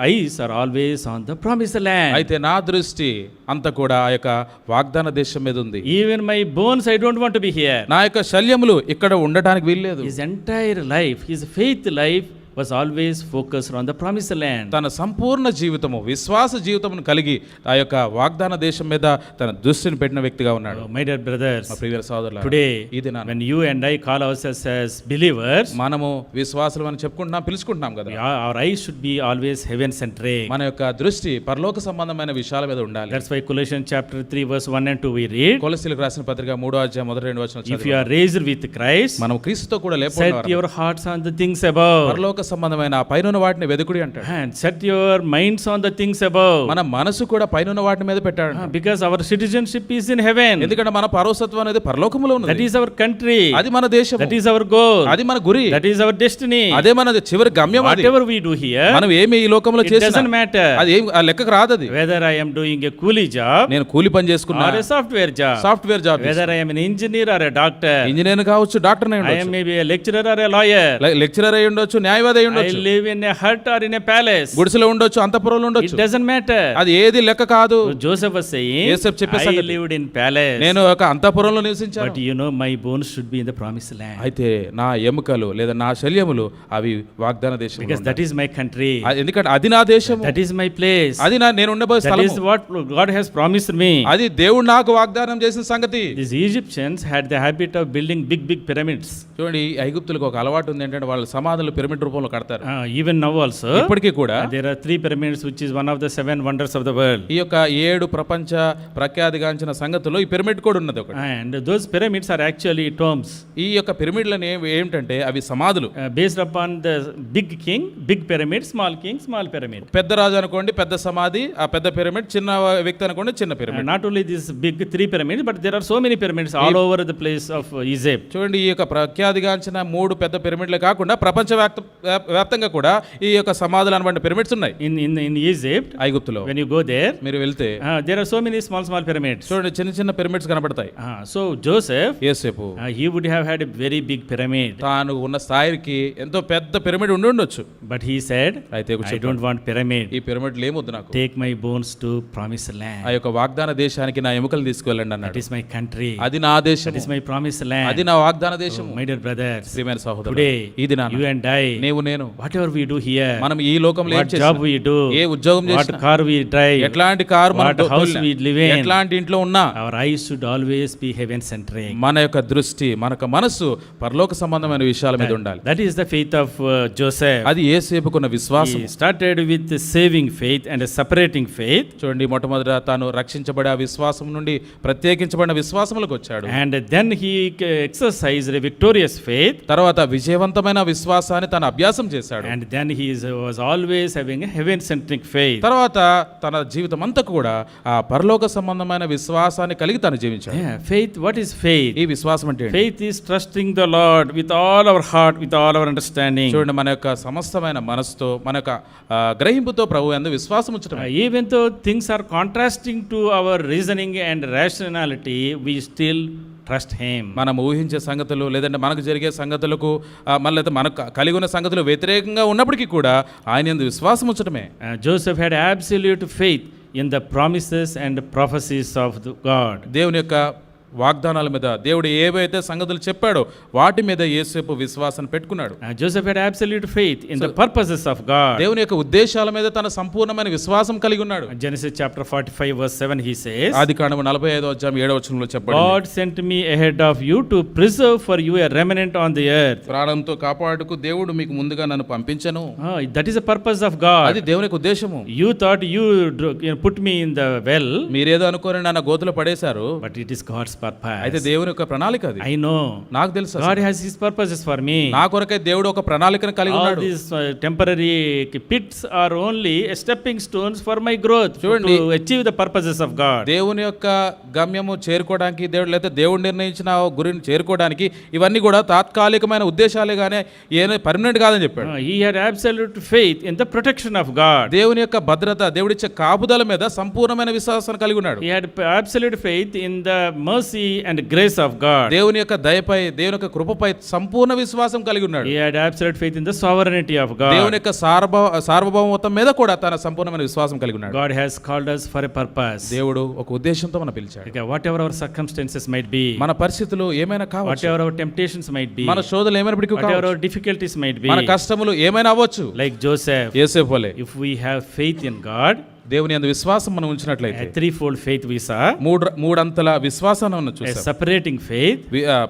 eyes are always on the promised land. అయితే నా దృష్టి అంతా కూడా ఆ యొక్క వాగ్దాన దేశం మీద ఉంది. Even my bones, I don't want to be here. నా యొక్క శల్యములు ఇక్కడ ఉండటానికి వీల్లేదు. His entire life, his faith life was always focused on the promised land. తన సంపూర్ణ జీవితము విశ్వాస జీవితమును కలిగి ఆ యొక్క వాగ్దాన దేశం మీద తన దృష్టిని పెట్టిన వ్యక్తిగా ఉన్నాడు. Oh, my dear brothers, మా ప్రియ సోదరులారా, today ఈ దినాన when you and I call ourselves as believers, మనము విశ్వాసులు అని చెప్పుకుంటున్నాం, పిలుచుకుంటున్నాం కదా. our eyes should be always heaven centric. మన యొక్క దృష్టి పరలోక సంబంధమైన విషయాల మీద ఉండాలి. That's why Colossians chapter 3 verse 1 and 2 we read, కొలస్సీలకు రాసిన పత్రిక 3వ అధ్యాయం మొదటి 2 వచనాలు if you are raised with Christ, మనం క్రీస్తుతో కూడా set లేపబడిన your hearts on the things above, పరలోక సంబంధమైన పైన వాటిని వెదుకుడి అంటాడు. and set your minds on the things above. మన మనసు కూడా పైన వాటి మీద పెట్టాడు. Because our citizenship is in heaven. ఎందుకంటే మన పరలోకత్వం అనేది పరలోకములో ఉన్నది. That is our country. అది మన దేశం. That is our goal. అది మన గురి. That is our destiny. అదే మన చివరి గమ్యం. అది Whatever we do here, మనం ఏమి ఈ లోకంలో it చేసినా doesn't matter. అది ఏం ఆ లెక్కకు రాదు. అది whether I am doing a coolie job, నేను కూలి పని చేసుకున్నా, or a software job, software job, whether I am an engineer or a doctor, engineer కావచ్చు, డాక్టర్ అయి I am ఉండొచ్చు, maybe a lecturer or a lawyer, lecturer అయి ఉండొచ్చు, న్యాయవాది అయి I ఉండొచ్చు, live in a hut or in a palace, గుడిసెలో ఉండొచ్చు, అంతఃపురంలో it ఉండొచ్చు, doesn't matter. అది ఏది లెక్క కాదు. So Joseph was saying, యోసేపు చెప్పే I సంగతి, lived in palace, నేను ఒక అంతఃపురంలో నివసించాను. but you know my bones should be in the promised land. అయితే నా ఎముకలు లేదా నా శల్యములు అవి వాగ్దాన దేశం. Because that is my country, ఎందుకంటే అది నా దేశం, that is my place, అది నేను ఉండబోయే that is స్థలం, what God has promised me. అది దేవుడు నాకు వాగ్దానం చేసిన సంగతి. These Egyptians had the habit of building big pyramids. చూడండి, ఐగుప్తులకు ఒక అలవాటు ఉంది ఏంటంటే వాళ్ళ సమాధులు పిరమిడ్ రూపంలో రూపంలో కడతారు. Even now also, ఇప్పటికీ కూడా there are 3 pyramids, which is one of the 7 wonders of the world. ఈ యొక్క 7 ప్రపంచ ప్రఖ్యాతిగాంచిన సంగతుల్లో ఈ పిరమిడ్ కూడా ఉన్నది ఒకటి. And those pyramids are actually tombs. ఈ యొక్క పిరమిడ్లని ఏమిటంటే అవి సమాధులు. Based upon the big king, big pyramid, small king, small pyramid. పెద్ద రాజు అనుకోండి పెద్ద సమాధి, ఆ పెద్ద పిరమిడ్, చిన్న వ్యక్తి అనుకోండి చిన్న pyramid. Not only these big 3 pyramids, but there are so many pyramids all over the place of Egypt. చూడండి ఈ యొక్క ప్రఖ్యాతిగాంచిన 3 పెద్ద పిరమిడ్లే కాకుండా ప్రపంచ వ్యాప్తంగా కూడా ఈ యొక్క సమాధులు అనబడిన పిరమిడ్స్ ఉన్నాయి. In Egypt, ఐగుప్తులో when you go there, మీరు వెళ్తే there are so many small pyramids. చూడండి చిన్న చిన్న పిరమిడ్స్ కనబడతాయి. So Joseph, యోసేపు he would have had a very big pyramid. తాను ఉన్న స్థాయికి ఎంతో పెద్ద పిరమిడ్ ఉండి ఉండొచ్చు. But he said, అయితే I don't want pyramid. ఈ పిరమిడ్లు ఏమొద్దు నాకు, Take my bones to promised ఆ land. యొక్క వాగ్దాన దేశానికి నా ఎముకలు తీసుకువెళ్ళండి That అన్నాడు. is my country. అది నా దేశం, That is my promised land. అది నా వాగ్దాన దేశం. My dear brothers, ప్రియమైన సహోదరుడు, today, ఈ దినాన you and I, నేను whatever we do here, మనం ఈ లోకంలో ఏం what job చేసినా, we do, ఏ ఉద్యోగం what చేసినా, car we drive, ఎట్లాంటి కారు మనం what house we live in, ఎట్లాంటి ఇంట్లో ఉన్నా our eyes should always be heaven centric. మన యొక్క దృష్టి, మనకు మనసు పరలోక సంబంధమైన విషయాల మీద ఉండాలి. That is the faith of Joseph. అది యేసేపుకున్న విశ్వాసం. He started with the saving faith and a separating faith, చూడండి మొట్టమొదట తాను రక్షించబడే ఆ విశ్వాసం నుండి ప్రత్యేకించబడిన విశ్వాసములకు వచ్చాడు. and then he exercised a victorious faith, తర్వాత విజయవంతమైన విశ్వాసాన్ని తాను అభ్యాసం చేశాడు. and then he was always having a heaven centric faith. తర్వాత తన జీవితం అంతా కూడా ఆ పరలోక సంబంధమైన విశ్వాసాన్ని కలిగి తాను జీవించాడు. Yeah, faith, what is faith? ఈ విశ్వాసం అంటే ఏంటి? Faith is trusting the Lord with all our heart, with all our understanding. చూడండి మన యొక్క సమస్తమైన మనసుతో, మన యొక్క గ్రహింపుతో ప్రభు యందు విశ్వాసం ఉంచడం. Even though things are contrasting to our reasoning and rationality, we still trust him. మనం ఊహించే సంగతులు లేదంటే మనకు జరిగే సంగతులకు మళ్ళీ మనకు కలిగి ఉన్న సంగతులు వ్యతిరేకంగా ఉన్నప్పటికీ కూడా ఆయన యందు విశ్వాసం ఉంచడమే. Joseph had absolute faith in the promises and prophecies of God. దేవుని యొక్క వాగ్దానాల మీద, దేవుడు ఏవైతే సంగతులు చెప్పాడో వాటి మీద యేసేపు విశ్వాసాన్ని పెట్టుకున్నాడు. Joseph had absolute faith in the purposes of God. దేవుని యొక్క ఉద్దేశాల మీద తన సంపూర్ణమైన విశ్వాసం కలిగి ఉన్నాడు. Genesis chapter 45 verse 7 he says, ఆదికాండము 45:7 చెప్పబడింది, God sent me ahead of you to preserve for you a remnant on the earth. ప్రాణంతో కాపాడుటకు దేవుడు మీకు ముందుగా నన్ను పంపించెను. That is the purpose of God. అది దేవుని యొక్క ఉద్దేశము. You thought you put me in the well, మీరేదో అనుకోని నన్ను గోతులో పడేశారు, but it is God's purpose. అయితే దేవుని యొక్క ప్రణాళిక అది. I know. నాకు తెలుసు God has his purposes for me. నా కొరకై దేవుడు ఒక ప్రణాళికను కలిగి All ఉన్నాడు. these temporary pits are only stepping stones for my growth, చూడండి, to achieve the purposes of God. దేవుని యొక్క గమ్యము చేరుకోవడానికి, దేవుడు లేదా దేవుడు నిర్ణయించిన గురిని చేరుకోవడానికి ఇవన్నీ కూడా తాత్కాలికమైన ఉద్దేశాలే గానే ఏ పర్మనెంట్ కాదని చెప్పాడు. He had absolute faith in the protection of God. దేవుని యొక్క భద్రత, దేవుడిచ్చే కాపుదల మీద సంపూర్ణమైన విశ్వాసాన్ని కలిగి ఉన్నాడు. He had absolute faith in the mercy and grace of God. దేవుని యొక్క దయపై, దేవుని యొక్క కృపపై సంపూర్ణ విశ్వాసం కలిగి ఉన్నాడు. He had absolute faith in the sovereignty of God. దేవుని యొక్క సార్వభౌమత్వం మీద కూడా తన సంపూర్ణమైన విశ్వాసం కలిగి ఉన్నాడు. God has called us for a purpose. దేవుడు ఒక ఉద్దేశంతో మనం పిలిచాడు. Okay, whatever our circumstances might be, మన పరిస్థితులు ఏమైనా కావచ్చు, whatever our temptations might be, మన శోధనలు ఏమైనప్పటికీ whatever కావచ్చు, our difficulties might be, మన కష్టములు ఏమైనా అవ్వచ్చు, like Joseph, యేసేపు వలె if we have faith in God, దేవుని యందు విశ్వాసం మనం ఉంచినట్లయితే, a threefold faith we saw, మూడంతల విశ్వాసాన్ని మనం a చూసాం. separating faith,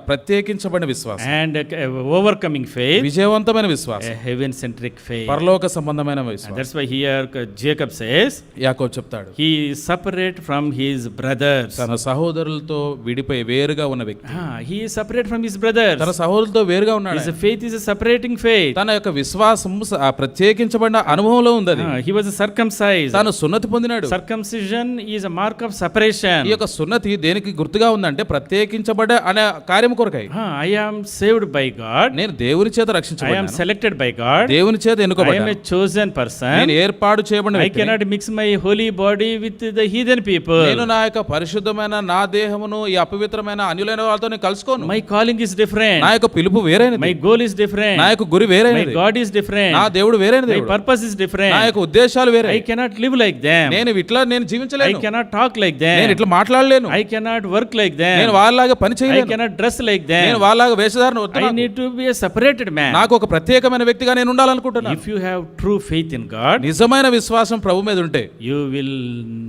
ప్రత్యేకించబడిన విశ్వాసం, and a overcoming faith, విజయవంతమైన విశ్వాసం, a heaven centric faith. పరలోక సంబంధమైన And విశ్వాసం. that's why here Jacob says యాకోబు చెప్తాడు, he is separate from his brothers. తన సహోదరులతో విడిపోయి వేరుగా ఉన్న వ్యక్తి, He is separate from his brothers. తన సహోదరులతో వేరుగా ఉన్నాడు. His faith is a separating faith. తన యొక్క విశ్వాసం ప్రత్యేకించబడిన అనుభవంలో ఉంది. అది He was circumcised. తాను సున్నతి పొందినాడు. Circumcision is a mark of separation. ఈ యొక్క సున్నతి దేనికి గుర్తుగా ఉందంటే ప్రత్యేకించబడ అనే కార్యము కొరకై. I am saved by God. నేను దేవుని చేత I am రక్షించబడ్డాను, selected by God. దేవుని చేత I am ఎన్నుకోబడ్డాను, a chosen person. నేను ఏర్పాటు చేయబడిన I వ్యక్తిని. cannot mix my holy body with the heathen people. నేను నా యొక్క పరిశుద్ధమైన నా దేహమును ఈ అపవిత్రమైన అన్యులైన వాళ్ళతో నేను కలుసుకోను. My calling is different. నా యొక్క పిలుపు వేరైనది, My goal is different. నా యొక్క గురి My వేరైనది, God is different. నా దేవుడు వేరైన My దేవుడు, purpose is different. నా యొక్క ఉద్దేశాలు వేరే. I cannot live like like them. నేను ఇట్లా నేను I జీవించలేను, cannot talk like నేను them. ఇట్లా మాట్లాడలేను, I cannot work like నేను them. వాళ్ళలాగా పని I చేయలేను, cannot dress like నేను them. వాళ్ళలాగా వేషధారణ వద్దు I నాకు. need to be a separated man. నాకు ఒక ప్రత్యేకమైన వ్యక్తిగా నేను ఉండాలనుకుంటున్నాను. If you have true faith in God, నిజమైన విశ్వాసం ప్రభు మీద ఉంటే you will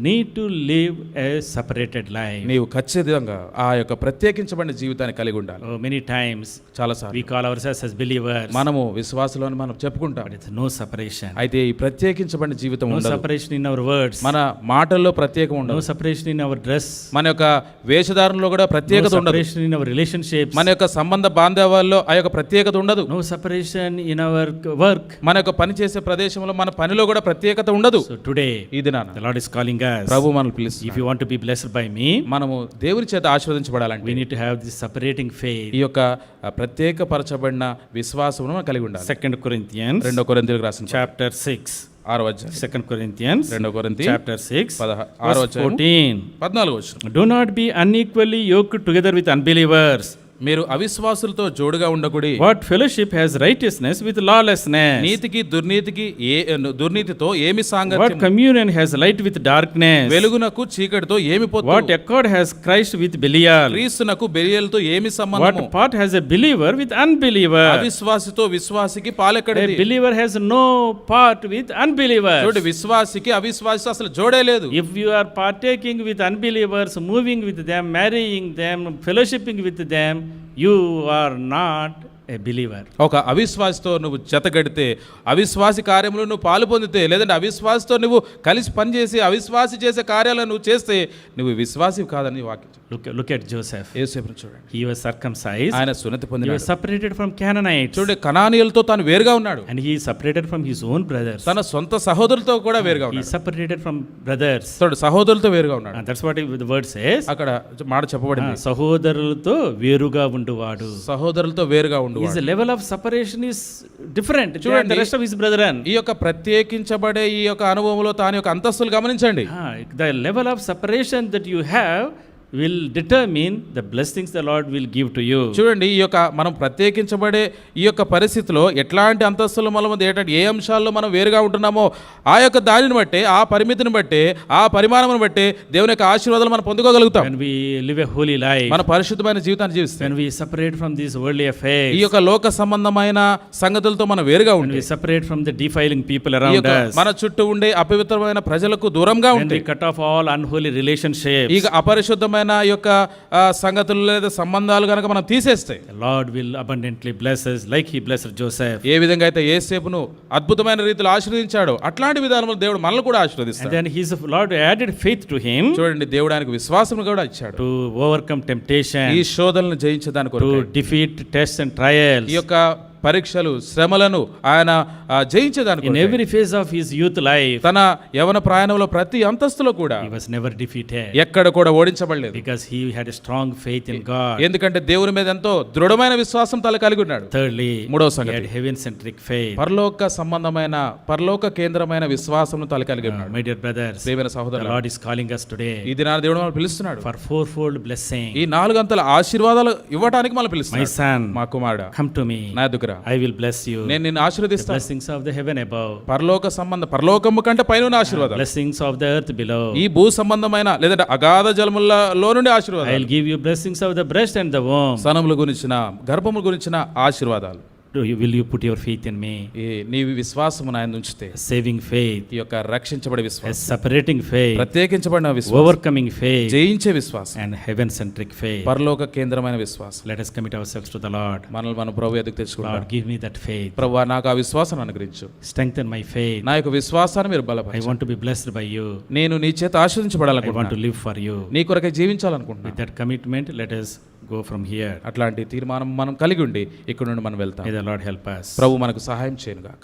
need to live a separated life. నీవు ఖచ్చితంగా ఆ యొక్క ప్రత్యేకించబడిన జీవితాన్ని కలిగి ఉండాలి. Oh, many times చాలాసార్లు we call ourselves as believers, మనము విశ్వాసులను మనం చెప్పుకుంటాం, but it's no separation. అయితే ఈ ప్రత్యేకించబడిన జీవితం No ఉండదు. separation in our words. మన మాటల్లో ప్రత్యేకం No ఉండదు, separation in our dress. మన యొక్క వేషధారణలో కూడా No ప్రత్యేకత ఉండదు, separation in our relationships. మన యొక్క సంబంధ బాంధవ్యాల్లో ఆ యొక్క ప్రత్యేకత ఉండదు, No separation in our work. మన యొక్క పని చేసే ప్రదేశంలో మన పనిలో కూడా ప్రత్యేకత ఉండదు. So today, ఈ దినాన the Lord is calling us. ప్రభు మనల్ని If పిలుస్తున్నాడు. you want to be blessed by me, మనము దేవుని చేత ఆశీర్వదించబడాలంటే we need to have this separating faith. ఈ యొక్క ప్రత్యేకపరచబడిన విశ్వాసమును మనం కలిగి ఉండాలి. 2 Corinthians 2 కొరింథీయులకు రాసిన chapter 6. 6వ అధ్యాయం 2 Corinthians 2 కొరింథీ chapter 6 6వ verse అధ్యాయం 14. 14వ వచనం. Do not be unequally yoked together with unbelievers. మీరు అవిశ్వాసులతో జోడుగా ఉండకుడి. What fellowship has righteousness with lawlessness? నీతికి దుర్నీతితో ఏమి What సాంగత్యం? communion has light with darkness? వెలుగునకు చీకటితో ఏమి పొత్తు? What accord has Christ with Belial? క్రీస్తునకు బెలియలతో ఏమి What సంబంధము? part has a believer with unbeliever? అవిశ్వాసితో విశ్వాసికి A పాలెక్కడిది? believer has no part with unbeliever. చూడు, విశ్వాసికి అవిశ్వాసి అసలు జోడే లేదు. If you are partaking with unbelievers, moving with them, marrying them, fellowshipping with them, you are not a believer. ఒక అవిశ్వాసితో నువ్వు జతగడితే, అవిశ్వాసి కార్యములు నువ్వు పాలు పొందితే, లేదంటే అవిశ్వాసితో నువ్వు కలిసి పనిచేసి అవిశ్వాసి చేసే కార్యాలను నువ్వు చేస్తే నువ్వు విశ్వాసి కాదని వాక్యం. Look at Joseph. యోసేపును చూడండి, He was circumcised. ఆయన సున్నతి He పొందినాడు. was separated from Canaanites. చూడండి, కనానీయులతో తాను వేరుగా ఉన్నాడు, And he is separated from his own brothers. తన సొంత సహోదరులతో కూడా వేరుగా He is ఉన్నాడు. separated from brothers. చూడు, సహోదరులతో వేరుగా ఉన్నాడు. And that's what the word says. అక్కడ మాట చెప్పబడింది, సహోదరులతో వేరుగా ఉండువాడు. సహోదరులతో వేరుగా His ఉండు. level of separation is different than చూడండి, the rest of his brethren. ఈ యొక్క ప్రత్యేకించబడే ఈ యొక్క అనుభవంలో తాని యొక్క అంతస్తులు గమనించండి. The level of separation that you have will determine the blessings the Lord will give to you. చూడండి, ఈ యొక్క మనం ప్రత్యేకించబడే ఈ యొక్క పరిస్థితిలో ఎట్లాంటి అంతస్తులు మనం ఏ అంశాల్లో మనం వేరుగా ఉంటున్నామో ఆ యొక్క దానిని బట్టి, ఆ పరిమితిని బట్టి, ఆ పరిమాణమును బట్టి దేవుని యొక్క ఆశీర్వాదాలు మనం పొందుకోగలుగుతాం. When we live a holy life, మన పరిశుద్ధమైన జీవితాన్ని జీవిస్తాం. when we separate from these worldly ఈ affairs, యొక్క లోక సంబంధమైన సంగతులతో మనం వేరుగా when ఉంటే, we separate from the defiling people ఈ around యొక్క us, మన చుట్టూ ఉండే అపవిత్రమైన ప్రజలకు దూరంగా when ఉంటే, we cut off all unholy relationships, ఈ అపరిశుద్ధమైన ఈ యొక్క సంగతులు లేదా సంబంధాలు కనుక మనం తీసేస్తే, the Lord will abundantly bless us like he blessed Joseph. ఏ విధంగా అయితే యోసేపును అద్భుతమైన రీతిలో ఆశీర్వదించాడో అట్లాంటి విధానంలో దేవుడు మనల్ని కూడా And ఆశీర్వదిస్తాడు. then his Lord added faith to him చూడండి, దేవుడు ఆయనకు విశ్వాసం కూడా ఇచ్చాడు, to overcome temptation, ఈ శోధనలను జయించడానికి to defeat tests and trials. ఈ యొక్క పరీక్షలు శ్రమలను ఆయన జయించేదానికి In every phase of his youth life, తన యవన ప్రయాణంలో ప్రతి అంతస్తులో కూడా he was never defeated ఎక్కడ కూడా ఓడించబడలేదు. because he had a strong faith in God. ఎందుకంటే దేవుని మీద ఎంతో దృఢమైన విశ్వాసం తల కలిగి ఉన్నాడు. Thirdly, మూడవ he సంగతి, had heaven-centric faith. పరలోక సంబంధమైన పరలోక కేంద్రమైన విశ్వాసం తల కలిగి ఉన్నాడు. My dear brothers, ప్రియమైన the సహోదరులు, Lord is calling us today ఈ దినాన దేవుడు మనల్ని పిలుస్తున్నాడు for fourfold blessing. ఈ 4 అంతల ఆశీర్వాదాలు ఇవ్వడానికి మనల్ని My పిలుస్తున్నాడు. son, మా కుమారుడా, come to me. నా దగ్గర I will bless you. నేను నిన్ను The ఆశీర్వదిస్తాను. blessings of the heaven above, పరలోకము కంటే పైన ఉన్న ఆశీర్వాదాలు, blessings of the earth below. ఈ భూ సంబంధమైన లేదంటే అగాధ జలములలో నుండి I ఆశీర్వాదాలు, will give you blessings of the breast and the womb. సనముల గురించిన గర్భముల గురించిన ఆశీర్వాదాలు. Will you put your faith in me? నీ విశ్వాసము నాయన ఉంచితే, Saving faith, ఈ యొక్క రక్షించబడే a విశ్వాసం, separating faith, ప్రత్యేకించబడిన విశ్వాసం, overcoming faith, జయించే విశ్వాసం, and heaven-centric faith. పరలోక కేంద్రమైన విశ్వాసం. Let us commit ourselves to the Lord. మనల్ని మన ప్రభు ఎదుగు తెచ్చుకుంటాం. Lord, give me that faith. ప్రభువా, నాకు ఆ విశ్వాసం అనుగ్రహించు. Strengthen my faith. నా యొక్క విశ్వాసాన్ని మీరు I బలపరచండి. want to be blessed by you. నేను నీ చేత I want to ఆశీర్వదించబడాలనుకుంటున్నాను. live for you. నీ కొరకై జీవించాలనుకుంటున్నాను. With that commitment, let us go from here. అట్లాంటి తీర్మానం మనం కలిగి ఉండి ఇక్కడ నుండి మనం వెళ్తాం. May the Lord help us. ప్రభు మనకు సహాయం చేయను గాక.